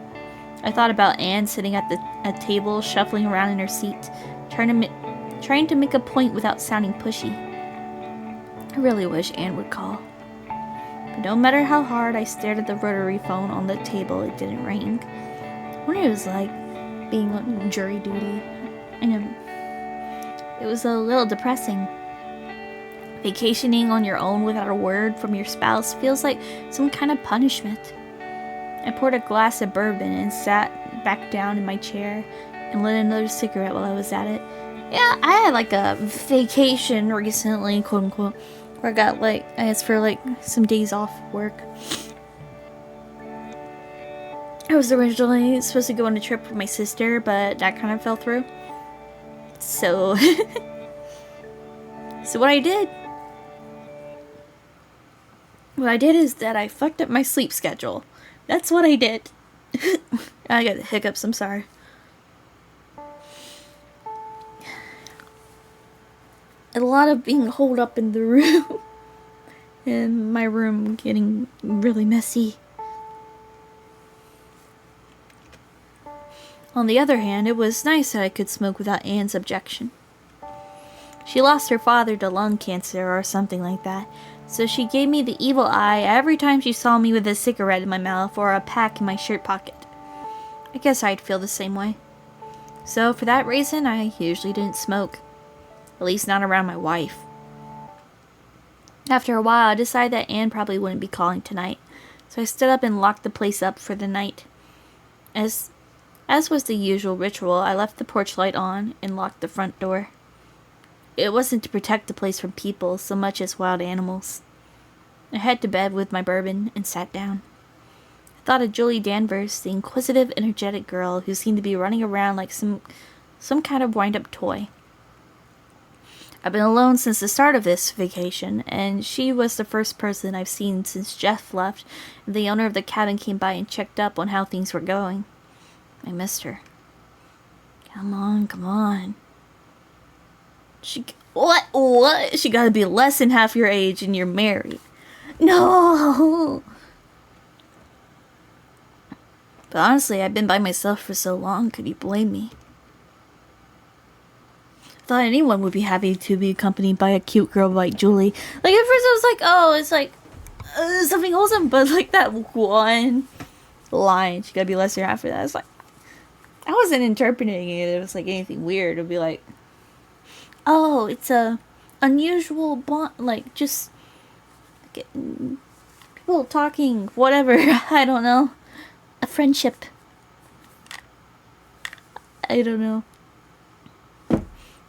B: I thought about Anne sitting at a table, shuffling around in her seat, trying to make a point without sounding pushy. I really wish Anne would call. But no matter how hard I stared at the rotary phone on the table, it didn't ring. I wonder what it was like being on jury duty. I know. It was a little depressing. Vacationing on your own without a word from your spouse feels like some kind of punishment. I poured a glass of bourbon and sat back down in my chair and lit another cigarette while I was at it. Yeah, I had like a vacation recently, quote unquote, where I asked for some days off work. I was originally supposed to go on a trip with my sister, but that kind of fell through. So, what I did is that I fucked up my sleep schedule. That's what I did. I got the hiccups, I'm sorry. A lot of being holed up in the room. And my room getting really messy. On the other hand, it was nice that I could smoke without Anne's objection. She lost her father to lung cancer or something like that, so she gave me the evil eye every time she saw me with a cigarette in my mouth or a pack in my shirt pocket. I guess I'd feel the same way. So for that reason, I usually didn't smoke. At least not around my wife. After a while, I decided that Anne probably wouldn't be calling tonight, so I stood up and locked the place up for the night. As was the usual ritual, I left the porch light on and locked the front door. It wasn't to protect the place from people so much as wild animals. I headed to bed with my bourbon and sat down. I thought of Julie Danvers, the inquisitive, energetic girl who seemed to be running around like some kind of wind-up toy. I've been alone since the start of this vacation, and she was the first person I've seen since Jeff left and the owner of the cabin came by and checked up on how things were going. I missed her. Come on. What? She gotta be less than half your age and you're married. No! But honestly, I've been by myself for so long, could you blame me? I thought anyone would be happy to be accompanied by a cute girl like Julie. Like, at first I was like, oh, it's like something wholesome, but like that one line, she gotta be less than half of that. It's like, I wasn't interpreting it. It was like anything weird. It'd be like, oh, it's a unusual bond, like just people talking, whatever. I don't know. A friendship. I don't know.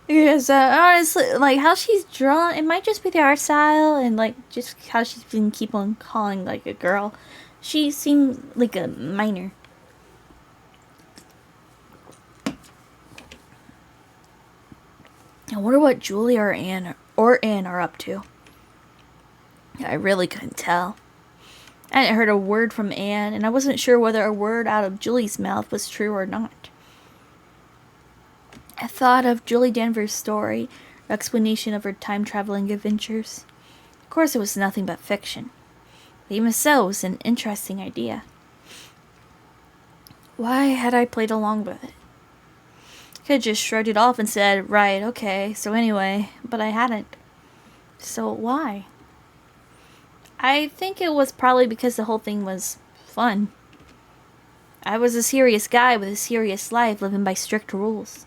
B: Because honestly, like how she's drawn, it might just be the art style and like just how she's been keep on calling like a girl. She seems like a minor. I wonder what Julie or Anne are up to. I really couldn't tell. I hadn't heard a word from Anne, and I wasn't sure whether a word out of Julie's mouth was true or not. I thought of Julie Danvers' story, her explanation of her time-traveling adventures. Of course, it was nothing but fiction. But even so, it was an interesting idea. Why had I played along with it? I could have just shrugged it off and said, right, okay, so anyway, but I hadn't. So why? I think it was probably because the whole thing was fun. I was a serious guy with a serious life living by strict rules.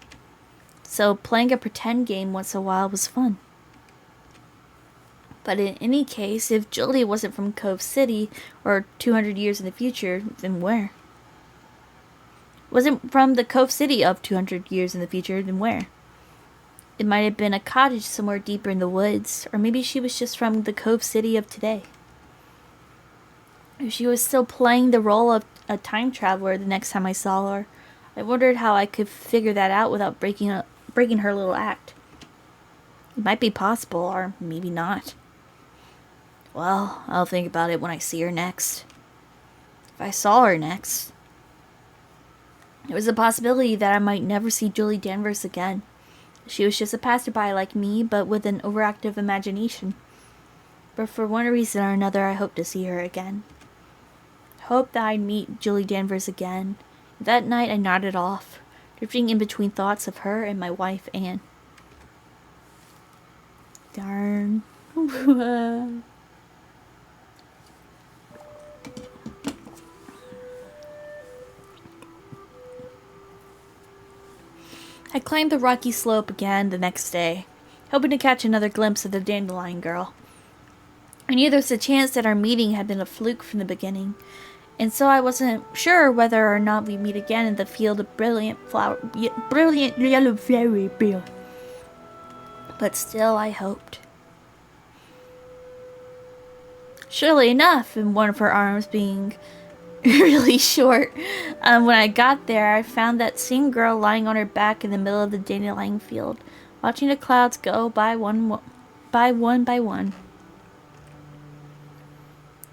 B: So playing a pretend game once in a while was fun. But in any case, if Julie wasn't from Cove City or 200 years in the future, then where? Wasn't from the Cove City of 200 years in the future, then where? It might have been a cottage somewhere deeper in the woods, or maybe she was just from the Cove City of today. If she was still playing the role of a time traveler the next time I saw her, I wondered how I could figure that out without breaking her little act. It might be possible, or maybe not. Well, I'll think about it when I see her next. If I saw her next. There was a possibility that I might never see Julie Danvers again. She was just a passerby like me, but with an overactive imagination. But for one reason or another, I hoped to see her again. Hoped that I'd meet Julie Danvers again. That night I nodded off, drifting in between thoughts of her and my wife, Anne. Darn. I climbed the rocky slope again the next day, hoping to catch another glimpse of the Dandelion Girl. I knew there was a chance that our meeting had been a fluke from the beginning, and so I wasn't sure whether or not we'd meet again in the field of brilliant yellow flowery bill. But still I hoped. Surely enough, in one of her arms being really short, when I got there, I found that same girl lying on her back in the middle of the dandelion field, watching the clouds go by one by one.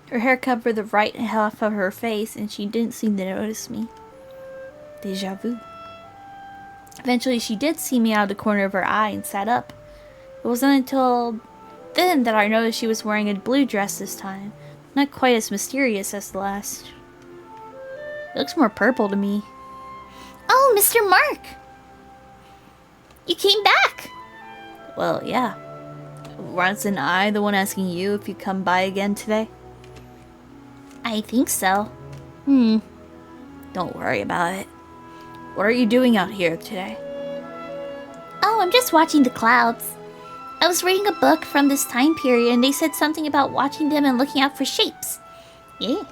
B: Her hair covered the right half of her face, and she didn't seem to notice me. Deja vu. Eventually, she did see me out of the corner of her eye and sat up. It wasn't until then that I noticed she was wearing a blue dress this time, not quite as mysterious as the last. It looks more purple to me.
A: Oh, Mr. Mark! You came back!
B: Well, yeah. Wasn't I the one asking you if you'd come by again today?
A: I think so.
B: Don't worry about it. What are you doing out here today?
A: Oh, I'm just watching the clouds. I was reading a book from this time period and they said something about watching them and looking out for shapes. Yeah.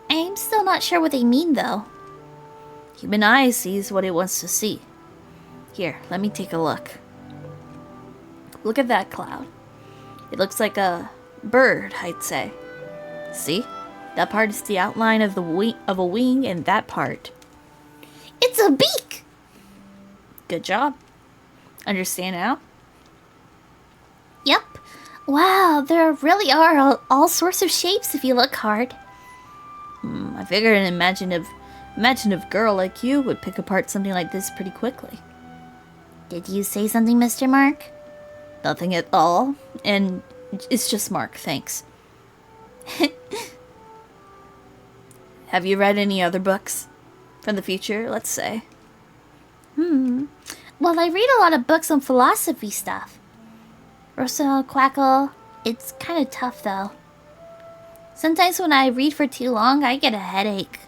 A: I'm still not sure what they mean though.
B: Human eye sees what it wants to see. Here, let me take a look. Look at that cloud. It looks like a bird, I'd say. See? That part is the outline of a wing, and that part.
A: It's a beak!
B: Good job. Understand now?
A: Yep. Wow, there really are all sorts of shapes if you look hard.
B: I figured an imaginative girl like you would pick apart something like this pretty quickly.
A: Did you say something, Mr. Mark?
B: Nothing at all, and it's just Mark, thanks. Have you read any other books? From the future, let's say.
A: Well, I read a lot of books on philosophy stuff. Rosa Quackle. It's kind of tough, though. Sometimes when I read for too long, I get a headache.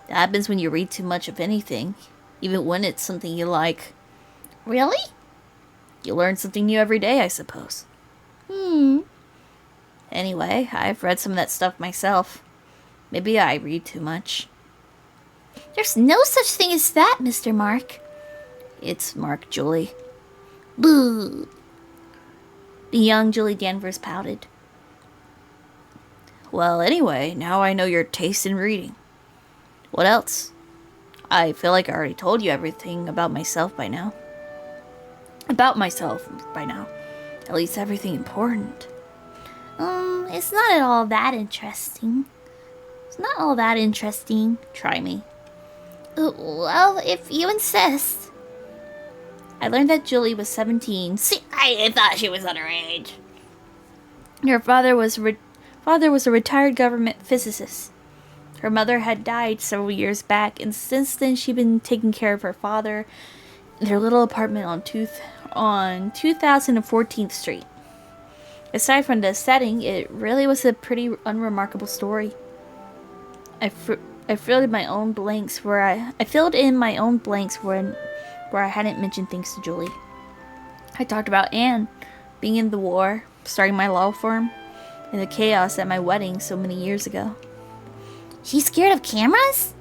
B: That happens when you read too much of anything, even when it's something you like.
A: Really?
B: You learn something new every day, I suppose. Anyway, I've read some of that stuff myself. Maybe I read too much.
A: There's no such thing as that, Mr. Mark.
B: It's Mark, Julie.
A: Boo.
B: The young Julie Danvers pouted. Well, anyway, now I know your taste in reading. What else? I feel like I already told you everything about myself by now. At least everything important.
A: It's not at all that interesting.
B: Try me.
A: Well, if you insist.
B: I learned that Julie was 17.
A: See, I thought she was underage.
B: Her father was a retired government physicist. Her mother had died several years back, and since then she'd been taking care of her father in their little apartment on 2014th Street. Aside from the setting, it really was a pretty unremarkable story. I filled in my own blanks where I hadn't mentioned things to Julie. I talked about Anne being in the war, starting my law firm, and the chaos at my wedding so many years ago.
A: She's scared of cameras?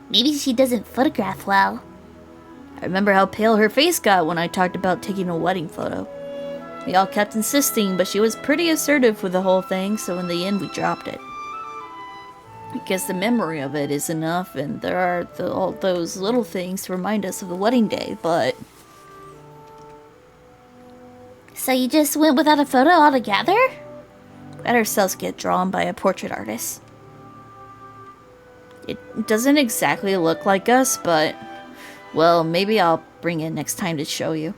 A: Maybe she doesn't photograph well.
B: I remember how pale her face got when I talked about taking a wedding photo. We all kept insisting, but she was pretty assertive with the whole thing, so in the end we dropped it. I guess the memory of it is enough, and there are all those little things to remind us of the wedding day, but...
A: So you just went without a photo altogether?
B: Let ourselves get drawn by a portrait artist.
A: It doesn't exactly look like us, but, well, maybe I'll bring it next time to show you.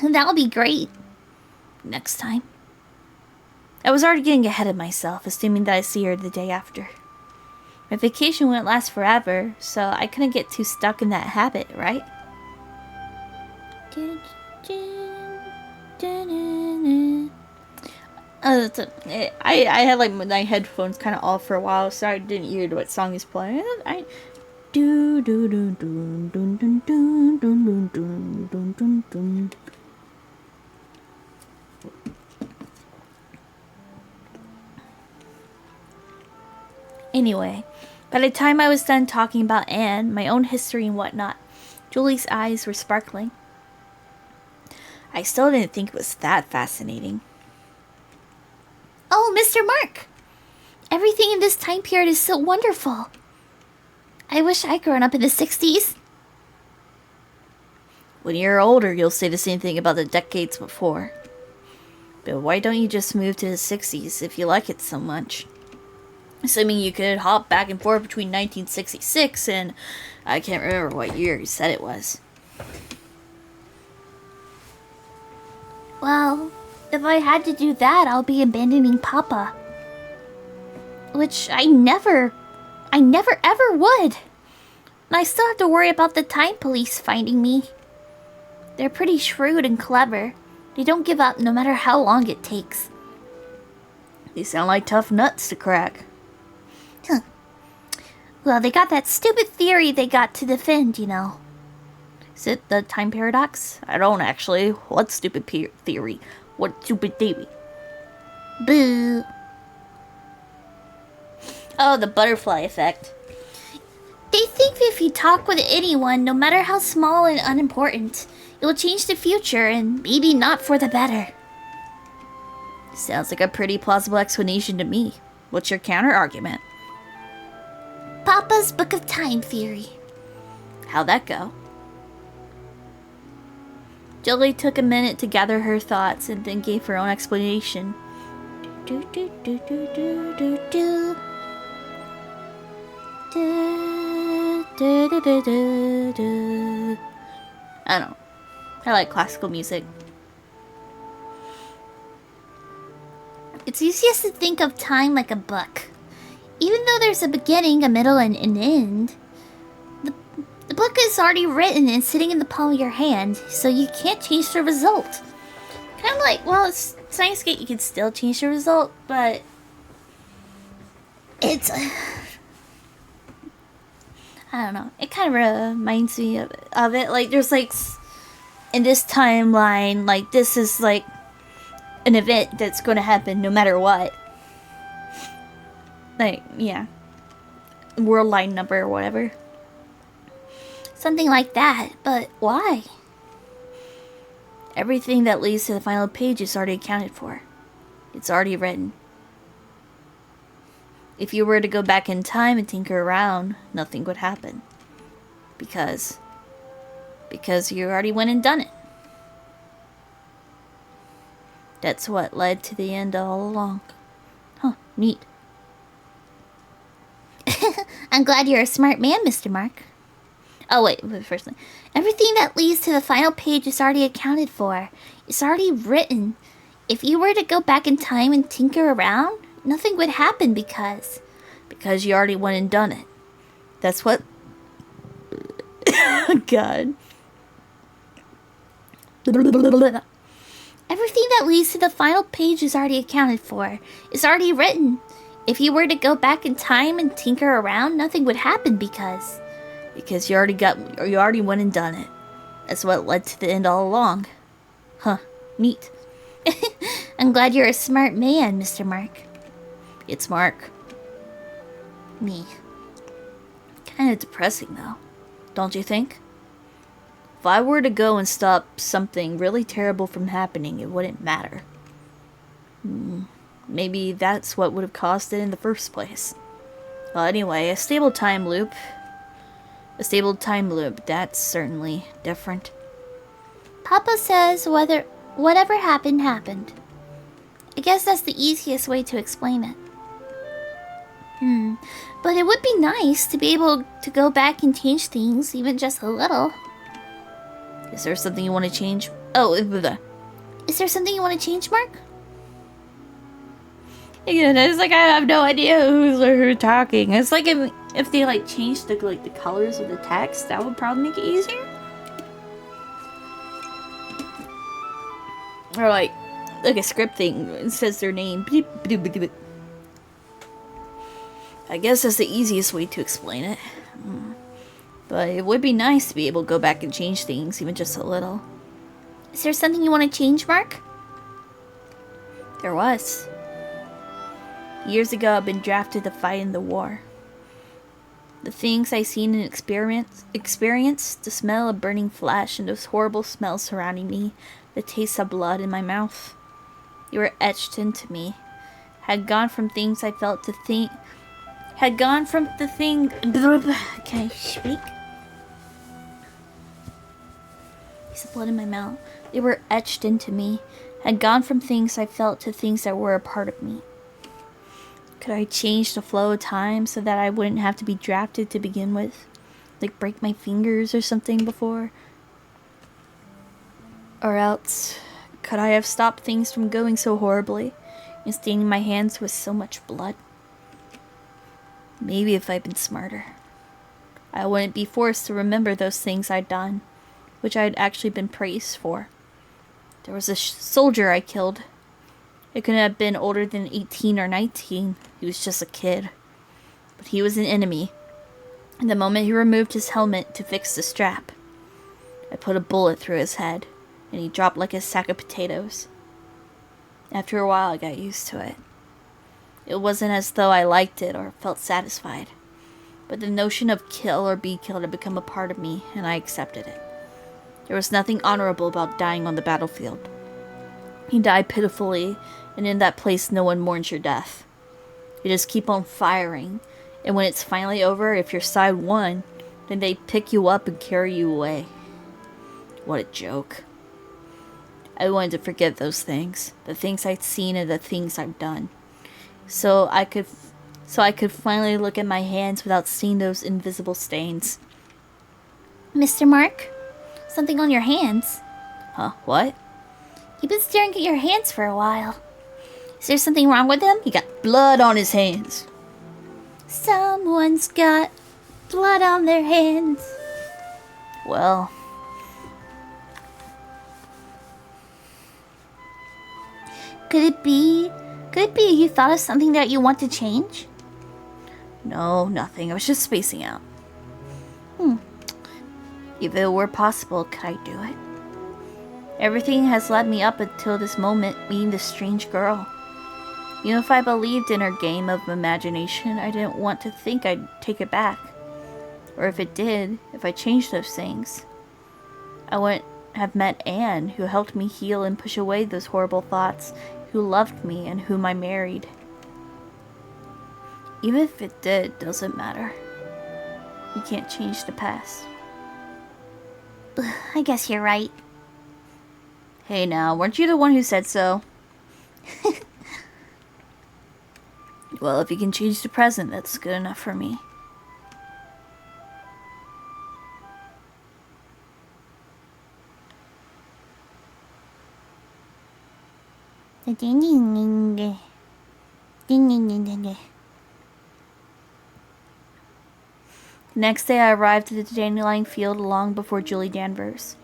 B: That'll be great.
A: Next time. I was already getting ahead of myself, assuming that I'd see her the day after. My vacation wouldn't last forever, so I couldn't get too stuck in that habit, right? I had like my headphones kind of off for a while, so I didn't hear what song he's playing. Do do do do do do do do do do do. Anyway, by the time I was done talking about Anne, my own history and whatnot, Julie's eyes were sparkling. I still didn't think it was that fascinating.
B: Oh, Mr. Mark! Everything in this time period is so wonderful. I wish I'd grown up in the 60s.
A: When you're older, you'll say the same thing about the decades before. But why don't you just move to the 60s if you like it so much? Assuming you could hop back and forth between 1966 and I can't remember what year you said it was.
B: Well, if I had to do that, I'll be abandoning Papa. Which I never ever would. And I still have to worry about the time police finding me. They're pretty shrewd and clever. They don't give up no matter how long it takes.
A: They sound like tough nuts to crack.
B: Huh. Well, they got that stupid theory they got to defend, you know.
A: Is it the time paradox? I don't actually. What stupid theory? What stupid theory?
B: Boo.
A: Oh, the butterfly effect.
B: They think that if you talk with anyone, no matter how small and unimportant, it will change the future and maybe not for the better.
A: Sounds like a pretty plausible explanation to me. What's your counter argument?
B: Papa's Book of Time theory.
A: How'd that go? Julie took a minute to gather her thoughts and then gave her own explanation.
B: Do do do do do do do. Do do do do do do.
A: I don't know. I like classical music.
B: It's easiest to think of time like a book. Even though there's a beginning, a middle, and an end, the book is already written and sitting in the palm of your hand, so you can't change the result. Kind of like, well, it's Science Gate, you can still change the result, but it's I don't know. It kind of reminds me of it. Like, there's like in this timeline, like this is like an event that's going to happen no matter what. Like, yeah, world line number or whatever. Something like that, but why?
A: Everything that leads to the final page is already accounted for. It's already written. If you were to go back in time and tinker around, nothing would happen. Because you already went and done it. That's what led to the end all along. Huh, neat.
B: I'm glad you're a smart man, Mr. Mark. Oh, wait, first thing. Everything that leads to the final page is already accounted for. It's already written. If you were to go back in time and tinker around, nothing would happen because
A: you already went and done it. That's what... God.
B: Everything that leads to the final page is already accounted for. It's already written. If you were to go back in time and tinker around, nothing would happen because
A: you already went and done it. That's what led to the end all along. Huh, neat.
B: I'm glad you're a smart man, Mr. Mark.
A: It's Mark.
B: Me.
A: Kinda depressing though, don't you think? If I were to go and stop something really terrible from happening, it wouldn't matter. Maybe that's what would have caused it in the first place. Well, anyway, a stable time loop, that's certainly different.
B: Papa says whatever happened, happened. I guess that's the easiest way to explain it. But it would be nice to be able to go back and change things, even just a little.
A: Is there something you want to change? Oh,
B: Is there something you want to change, Mark?
A: again, it's like I have no idea who's talking. It's like if they like changed the colors of the text, that would probably make it easier. Or like a script thing, it says their name. I guess that's the easiest way to explain it. But it would be nice to be able to go back and change things, even just a little.
B: Is there something you want to change, Mark?
A: There was. Years ago, I've been drafted to fight in the war. The things I seen and experienced, the smell of burning flesh and those horrible smells surrounding me, the taste of blood in my mouth. They were etched into me. Had gone from things I felt to think... Had gone from the thing... Can I speak? Piece of blood in my mouth. They were etched into me. Had gone from things I felt to things that were a part of me. Could I change the flow of time so that I wouldn't have to be drafted to begin with? Like break my fingers or something before? Or else, could I have stopped things from going so horribly and staining my hands with so much blood? Maybe if I'd been smarter, I wouldn't be forced to remember those things I'd done, which I'd actually been praised for. There was a soldier I killed. It couldn't have been older than 18 or 19. He was just a kid. But he was an enemy. And the moment he removed his helmet to fix the strap, I put a bullet through his head, and he dropped like a sack of potatoes. After a while, I got used to it. It wasn't as though I liked it or felt satisfied, but the notion of kill or be killed had become a part of me, and I accepted it. There was nothing honorable about dying on the battlefield. You die pitifully, and in that place no one mourns your death. You just keep on firing, and when it's finally over, if your side won, then they pick you up and carry you away. What a joke. I wanted to forget those things, the things I'd seen and the things I've done. So I could finally look at my hands without seeing those invisible stains.
B: Mr. Mark? Something on your hands.
A: Huh? What?
B: You've been staring at your hands for a while. Is there something wrong with them?
A: He got blood on his hands.
B: Someone's got blood on their hands.
A: Well...
B: Could it be you thought of something that you want to change?
A: No, nothing. I was just spacing out. If it were possible, could I do it? Everything has led me up until this moment, meeting this strange girl. Even if I believed in her game of imagination, I didn't want to think I'd take it back. Or if it did, if I changed those things, I wouldn't have met Anne, who helped me heal and push away those horrible thoughts, who loved me and whom I married. Even if it did, doesn't matter. You can't change the past.
B: I guess you're right.
A: Hey now, weren't you the one who said so? Well, if you can change the present, that's good enough for me.
B: Ding ding ding ding. Ding ding ding ding ding.
A: The next day I arrived at the dandelion field long before Julie Danvers.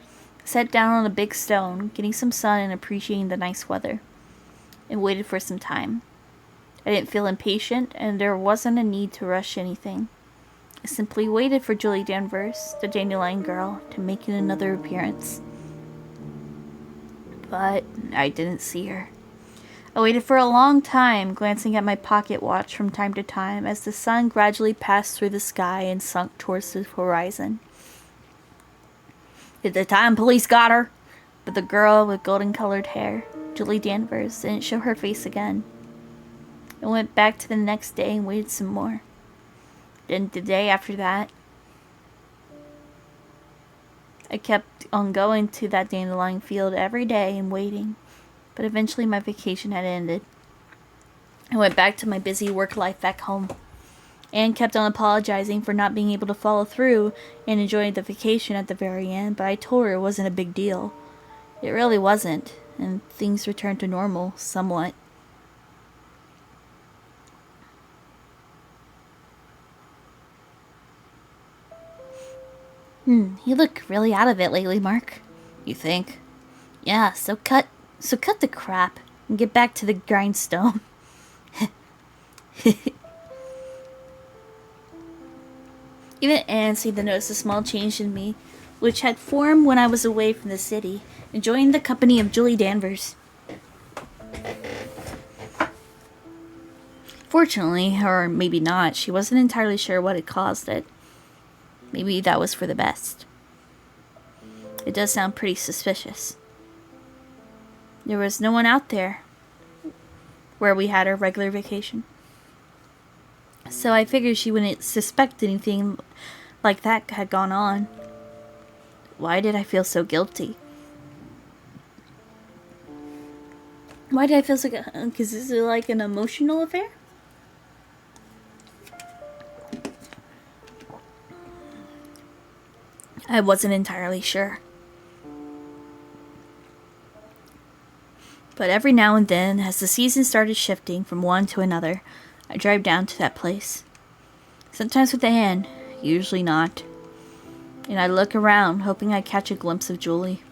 A: I sat down on a big stone, getting some sun and appreciating the nice weather, and waited for some time. I didn't feel impatient, and there wasn't a need to rush anything. I simply waited for Julie Danvers, the Dandelion Girl, to make another appearance. But I didn't see her. I waited for a long time, glancing at my pocket watch from time to time as the sun gradually passed through the sky and sunk towards the horizon. At the time police got her, but the girl with golden-colored hair, Julie Danvers, didn't show her face again. I went back to the next day and waited some more. Then the day after that, I kept on going to that dandelion field every day and waiting. But eventually my vacation had ended. I went back to my busy work life back home.
B: Anne kept on apologizing for not being able to follow through and enjoying the vacation at the very end, but I told her it wasn't a big deal. It really wasn't, and things returned to normal, somewhat. You look really out of it lately, Mark.
A: You think?
B: Yeah, so cut the crap and get back to the grindstone. Even Anne seemed to notice a small change in me, which had formed when I was away from the city, enjoying the company of Julie Danvers. Fortunately, or maybe not, she wasn't entirely sure what had caused it. Maybe that was for the best. It does sound pretty suspicious. There was no one out there where we had our regular vacation. So I figured she wouldn't suspect anything like that had gone on. Why did I feel so guilty? Why did I feel so guilty? Because this is like an emotional affair? I wasn't entirely sure. But every now and then, as the season started shifting from one to another, I drive down to that place. Sometimes with Anne, usually not. And I look around, hoping I catch a glimpse of Julie.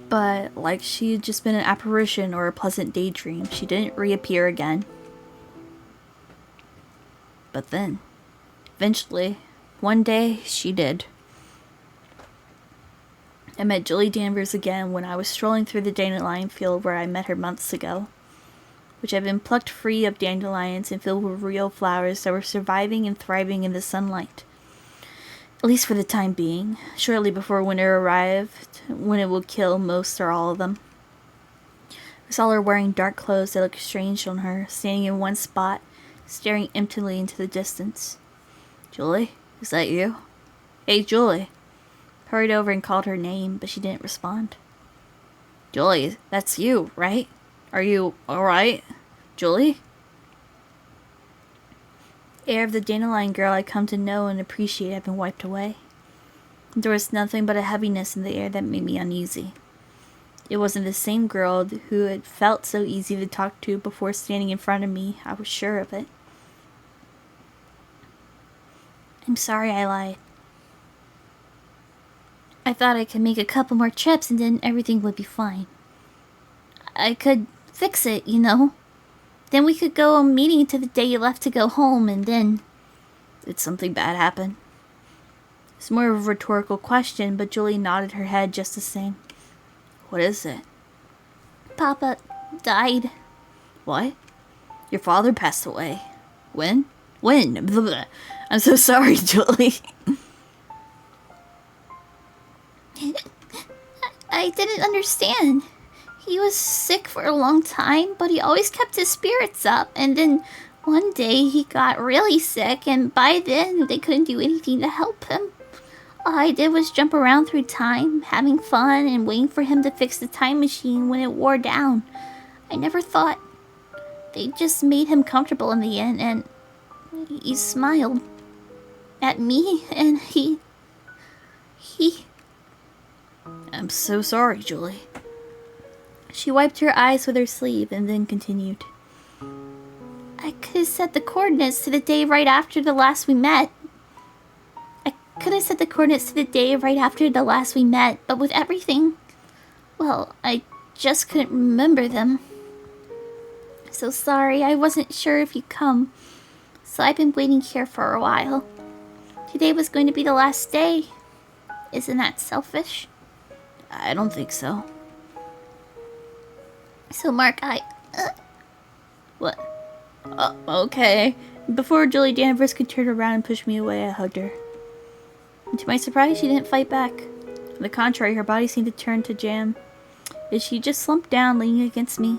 B: But like she had just been an apparition or a pleasant daydream, she didn't reappear again. But then, eventually, one day, she did. I met Julie Danvers again when I was strolling through the dandelion field where I met her months ago, which had been plucked free of dandelions and filled with real flowers that were surviving and thriving in the sunlight. At least for the time being, shortly before winter arrived, when it would kill most or all of them. I saw her wearing dark clothes that looked strange on her, standing in one spot, staring emptily into the distance. Julie? Is that you? Hey, Julie. Hurried over and called her name, but she didn't respond. Julie, that's you, right? Are you alright? Julie? The air of the Dandelion Girl I come to know and appreciate had been wiped away. There was nothing but a heaviness in the air that made me uneasy. It wasn't the same girl who had felt so easy to talk to before standing in front of me. I was sure of it. I'm sorry I lied. I thought I could make a couple more trips and then everything would be fine. I could fix it, you know. Then we could go meeting to the day you left to go home and then... Did something bad happen? It's more of a rhetorical question, but Julie nodded her head just the same. What is it? Papa died. What? Your father passed away. When? When? Blah. I'm so sorry, Julie. I didn't understand. He was sick for a long time, but he always kept his spirits up. And then one day he got really sick, and by then they couldn't do anything to help him. All I did was jump around through time, having fun and waiting for him to fix the time machine when it wore down. I never thought. They just made him comfortable in the end, and he smiled at me, and he... I'm so sorry, Julie. She wiped her eyes with her sleeve and then continued. I could have set the coordinates to the day right after the last we met. But with everything, well, I just couldn't remember them. So sorry, I wasn't sure if you'd come. So I've been waiting here for a while. Today was going to be the last day. Isn't that selfish? I don't think so. So Mark, What? Okay. Before Julie Danvers could turn around and push me away, I hugged her. And to my surprise, she didn't fight back. On the contrary, her body seemed to turn to jam, as she just slumped down, leaning against me.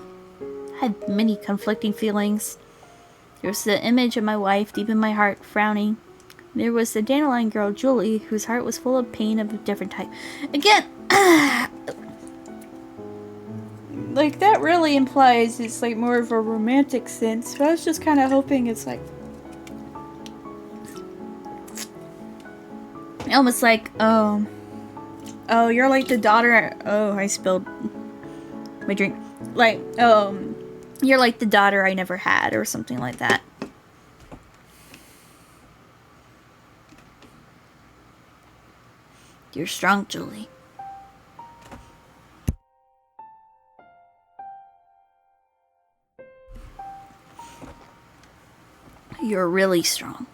B: I had many conflicting feelings. There was the image of my wife deep in my heart, frowning. There was the Dandelion Girl, Julie, whose heart was full of pain of a different type. Again, like, that really implies it's, like, more of a romantic sense. But I was just kind of hoping it's, like, Almost like, oh, you're like the daughter. Oh, I spilled my drink. Like, you're like the daughter I never had, or something like that.
A: You're strong, Julie. You're really strong.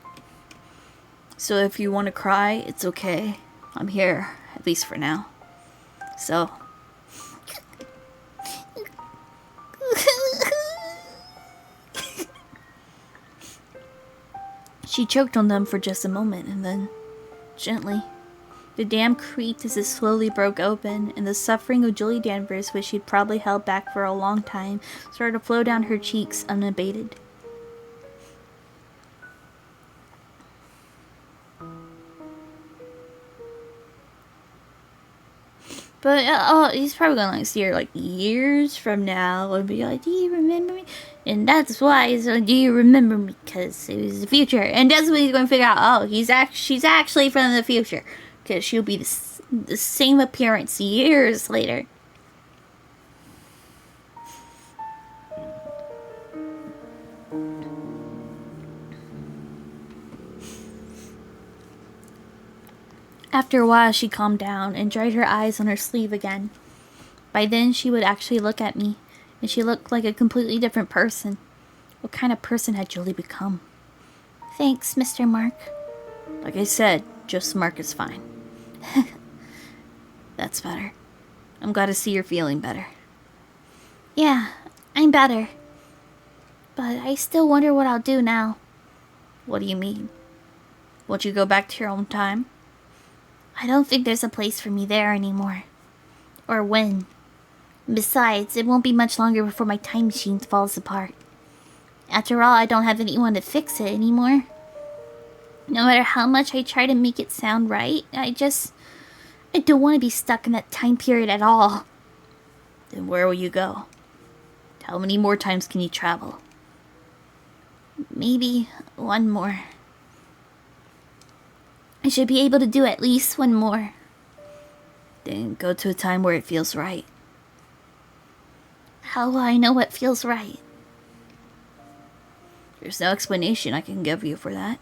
A: So if you want to cry, it's okay. I'm here, at least for now. So... She choked on them for just a moment, and then, gently, the dam creaked as it slowly broke open, and the suffering of Julie Danvers, which she'd probably held back for a long time, started to flow down her cheeks unabated. But he's probably gonna see her like years from now and be like, "Do you remember me?" And that's why he's like, "Do you remember me?" Because it was the future, and that's when he's gonna figure out, oh, she's actually from the future, because she'll be the same appearance years later. After a while, she calmed down and dried her eyes on her sleeve again. By then, she would actually look at me, and she looked like a completely different person. What kind of person had Julie become? Thanks, Mr. Mark. Like I said, just Mark is fine. That's better. I'm glad to see you're feeling better. Yeah, I'm better. But I still wonder what I'll do now. What do you mean? Won't you go back to your own time? I don't think there's a place for me there anymore. Or when. Besides, it won't be much longer before my time machine falls apart. After all, I don't have anyone to fix it anymore. No matter how much I try to make it sound right, I don't want to be stuck in that time period at all. Then where will you go? How many more times can you travel? Maybe one more. I should be able to do at least one more. Then go to a time where it feels right. How will I know what feels right? There's no explanation I can give you for that.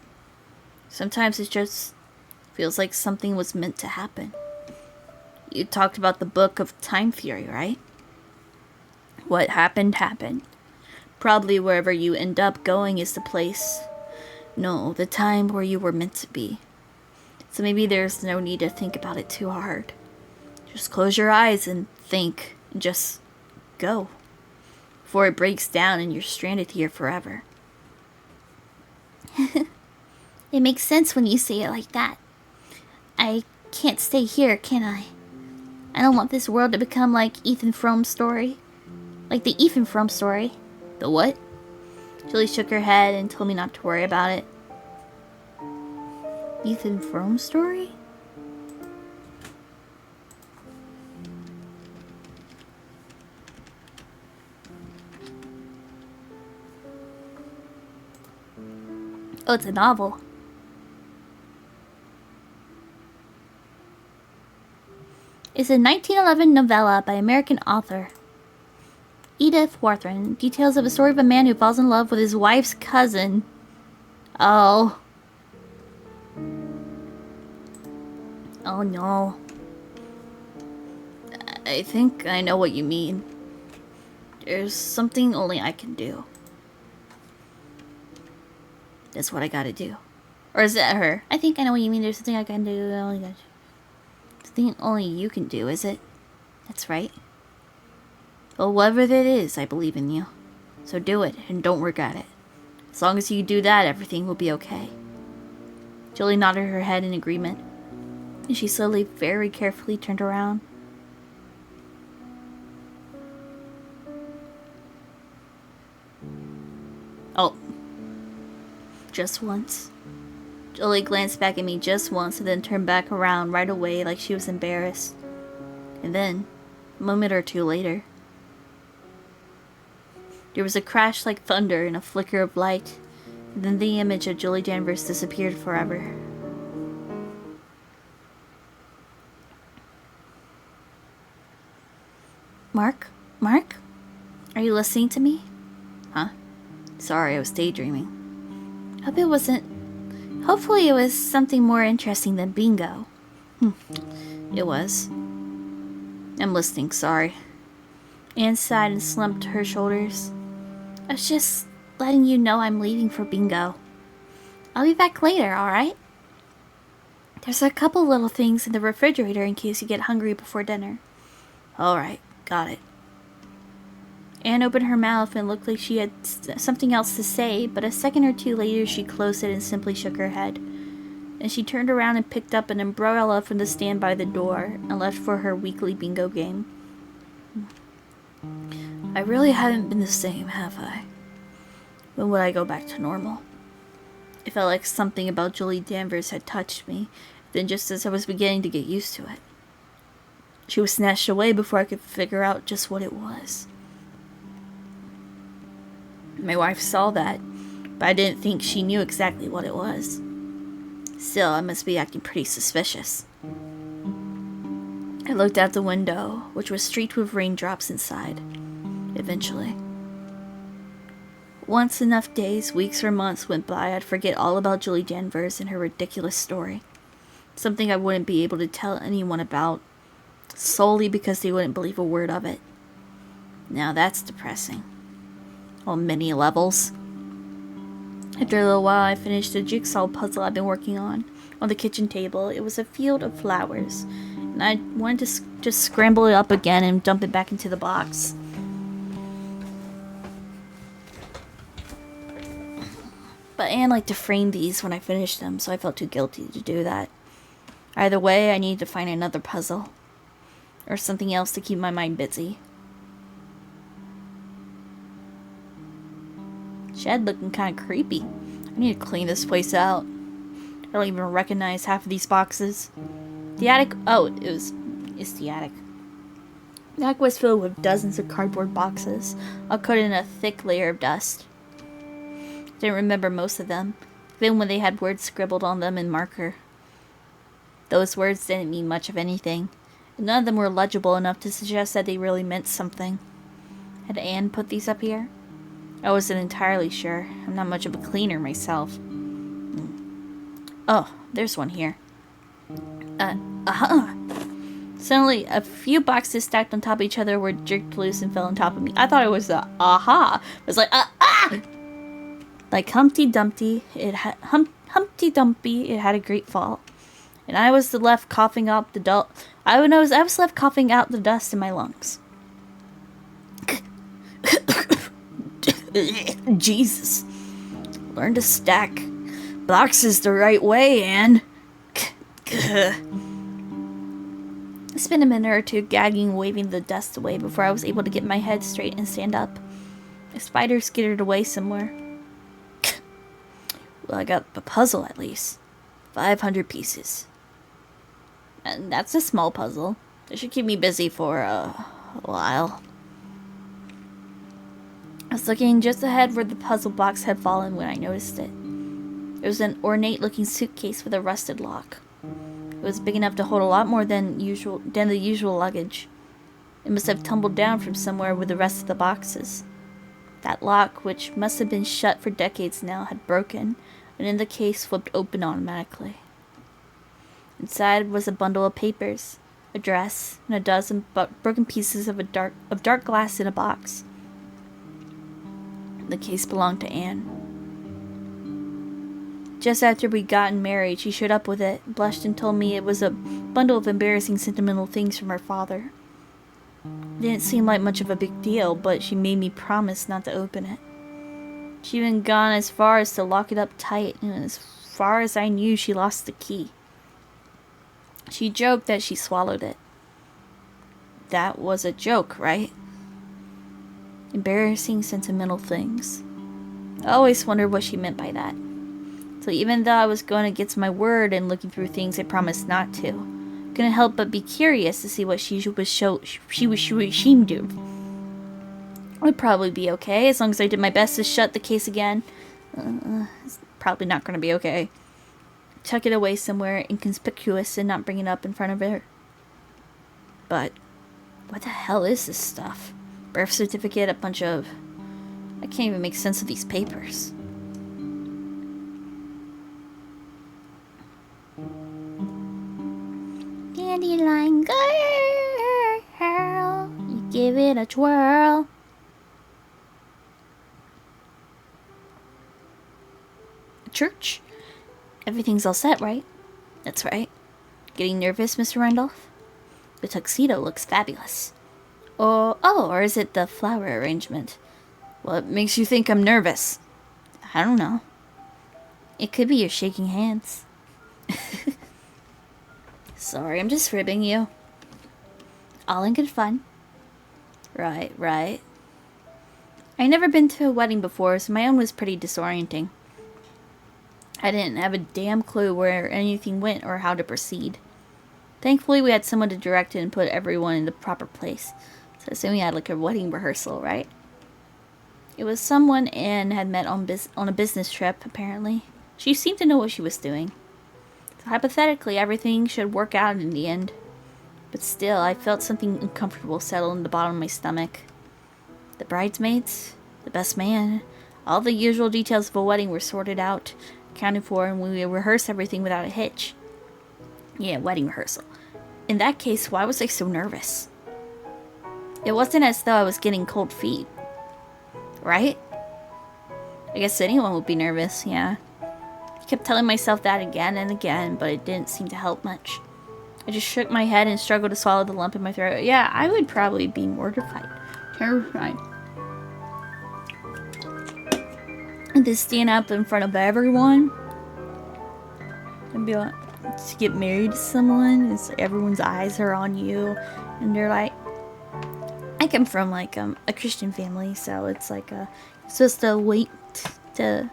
A: Sometimes it just feels like something was meant to happen. You talked about the book of time theory, right? What happened, happened. Probably wherever you end up going is the place. No, the time where you were meant to be. So maybe there's no need to think about it too hard. Just close your eyes and think, and just go. Before it breaks down and you're stranded here forever. It makes sense when you say it like that. I can't stay here, can I? I don't want this world to become like Ethan Fromm's story. Like the Ethan Fromm story. The what? Julie shook her head and told me not to worry about it. Ethan Fromm story? Oh, it's a novel. It's a 1911 novella by American author Edith Wharton. Details of a story of a man who falls in love with his wife's cousin. Oh. Oh no. I think I know what you mean. There's something only I can do. That's what I gotta do. Or is that her? I think I know what you mean. There's something I can do. Something only you can do, is it? That's right. Well, whatever that is, I believe in you. So do it, and don't regret it. As long as you do that, everything will be okay. Julie nodded her head in agreement, and she slowly, very carefully turned around. Oh. Just once. Julie glanced back at me just once and then turned back around right away like she was embarrassed. And then, a moment or two later, there was a crash like thunder and a flicker of light, and then the image of Julie Danvers disappeared forever.
B: Mark? Mark? Are you listening to me?
A: Huh? Sorry, I was daydreaming.
B: Hopefully it was something more interesting than bingo.
A: It was. I'm listening, sorry.
B: Anne sighed and slumped her shoulders. I was just letting you know I'm leaving for bingo. I'll be back later, alright? There's a couple little things in the refrigerator in case you get hungry before dinner.
A: Alright, got it.
B: Anne opened her mouth and looked like she had something else to say, but a second or two later she closed it and simply shook her head. Then she turned around and picked up an umbrella from the stand by the door and left for her weekly bingo game.
A: I really haven't been the same, have I? When would I go back to normal? It felt like something about Julie Danvers had touched me, then just as I was beginning to get used to it. She was snatched away before I could figure out just what it was. My wife saw that, but I didn't think she knew exactly what it was. Still, I must be acting pretty suspicious. I looked out the window, which was streaked with raindrops inside. Eventually. Once enough days, weeks, or months went by, I'd forget all about Julie Danvers and her ridiculous story. Something I wouldn't be able to tell anyone about, solely because they wouldn't believe a word of it. Now that's depressing. On many levels. After a little while, I finished the jigsaw puzzle I'd been working on the kitchen table. It was a field of flowers, and I wanted to just scramble it up again and dump it back into the box. But Anne liked to frame these when I finished them, so I felt too guilty to do that. Either way, I needed to find another puzzle. Or something else to keep my mind busy. Shed looking kind of creepy. I need to clean this place out. I don't even recognize half of these boxes. The attic... Oh, it's the attic. The attic was filled with dozens of cardboard boxes, all coated in a thick layer of dust. Didn't remember most of them, even when they had words scribbled on them in marker. Those words didn't mean much of anything, and none of them were legible enough to suggest that they really meant something. Had Anne put these up here? I wasn't entirely sure. I'm not much of a cleaner myself. Oh, there's one here. Suddenly, a few boxes stacked on top of each other were jerked loose and fell on top of me. I thought it was a aha. It was like, Like Humpty Dumpty, it had a great fall, and I was left coughing out the dust in my lungs. Jesus, learn to stack boxes the right way, Anne. I spent a minute or two gagging, waving the dust away before I was able to get my head straight and stand up. A spider skittered away somewhere. Well, I got the puzzle at least. 500 pieces. And that's a small puzzle. It should keep me busy for a while. I was looking just ahead where the puzzle box had fallen when I noticed it. It was an ornate-looking suitcase with a rusted lock. It was big enough to hold a lot more than the usual luggage. It must have tumbled down from somewhere with the rest of the boxes. That lock, which must have been shut for decades now, had broken, and in the case flipped open automatically. Inside was a bundle of papers, a dress, and a dozen broken pieces of dark glass in a box. The case belonged to Anne. Just after we'd gotten married, she showed up with it, blushed, and told me it was a bundle of embarrassing sentimental things from her father. It didn't seem like much of a big deal, but she made me promise not to open it. She even gone as far as to lock it up tight, and as far as I knew, she lost the key. She joked that she swallowed it. That was a joke, right? Embarrassing sentimental things. I always wondered what she meant by that. So even though I was going against my word and looking through things I promised not to, couldn't help but be curious to see what she was ashamed of. I'd probably be okay as long as I did my best to shut the case again. It's probably not going to be okay. Tuck it away somewhere inconspicuous and not bring it up in front of her. But What the hell is this stuff? Birth certificate, a bunch of... I can't even make sense of these papers.
B: Dandelion Girl, you give it a twirl.
A: Church? Everything's all set, right? That's right. Getting nervous, Mr. Randolph? The tuxedo looks fabulous. Oh, or is it the flower arrangement? What makes you think I'm nervous? I don't know. It could be your shaking hands. Sorry, I'm just ribbing you. All in good fun. Right. I never been to a wedding before, so my own was pretty disorienting. I didn't have a damn clue where anything went or how to proceed. Thankfully, we had someone to direct it and put everyone in the proper place. So I assume we had like a wedding rehearsal, right? It was someone Anne had met on a business trip, apparently. She seemed to know what she was doing. So hypothetically, everything should work out in the end. But still, I felt something uncomfortable settle in the bottom of my stomach. The bridesmaids, the best man, all the usual details of a wedding were sorted out, accounted for, and we rehearsed everything without a hitch. Yeah, wedding rehearsal. In that case, why was I so nervous? It wasn't as though I was getting cold feet. Right? I guess anyone would be nervous, yeah. I kept telling myself that again and again, but it didn't seem to help much. I just shook my head and struggled to swallow the lump in my throat. Yeah, I would probably be mortified. Terrified. And to stand up in front of everyone and be like, to get married to someone, is everyone's eyes are on you, and they're like, I come from like a Christian family, so it's like you're supposed to wait to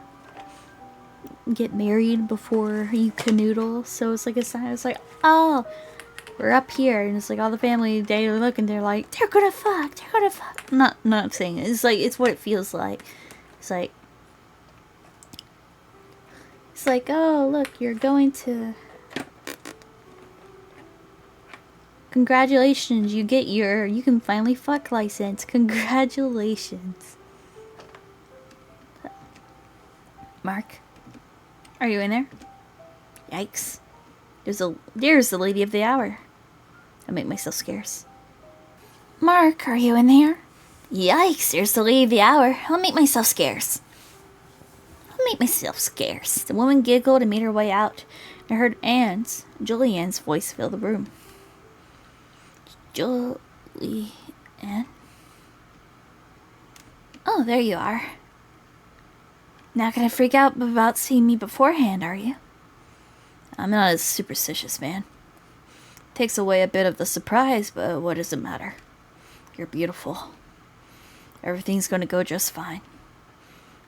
A: get married before you canoodle. So it's like a sign. It's like, oh, we're up here, and it's like all the family, they look and they're like, they're gonna fuck. Not saying it. It's like, it's what it feels like. It's like, oh, look, you're going to... Congratulations, you can finally fuck license. Congratulations. Mark, are you in there? Yikes. There's the lady of the hour. I make myself scarce.
B: Mark, are you in there?
A: Yikes, there's the lady of the hour. I'll make myself scarce. The woman giggled and made her way out. I heard Julianne's voice fill the room. Julianne? Oh, there you are. Not gonna freak out about seeing me beforehand, are you? I'm not a superstitious man. Takes away a bit of the surprise, but what does it matter? You're beautiful. Everything's gonna go just fine.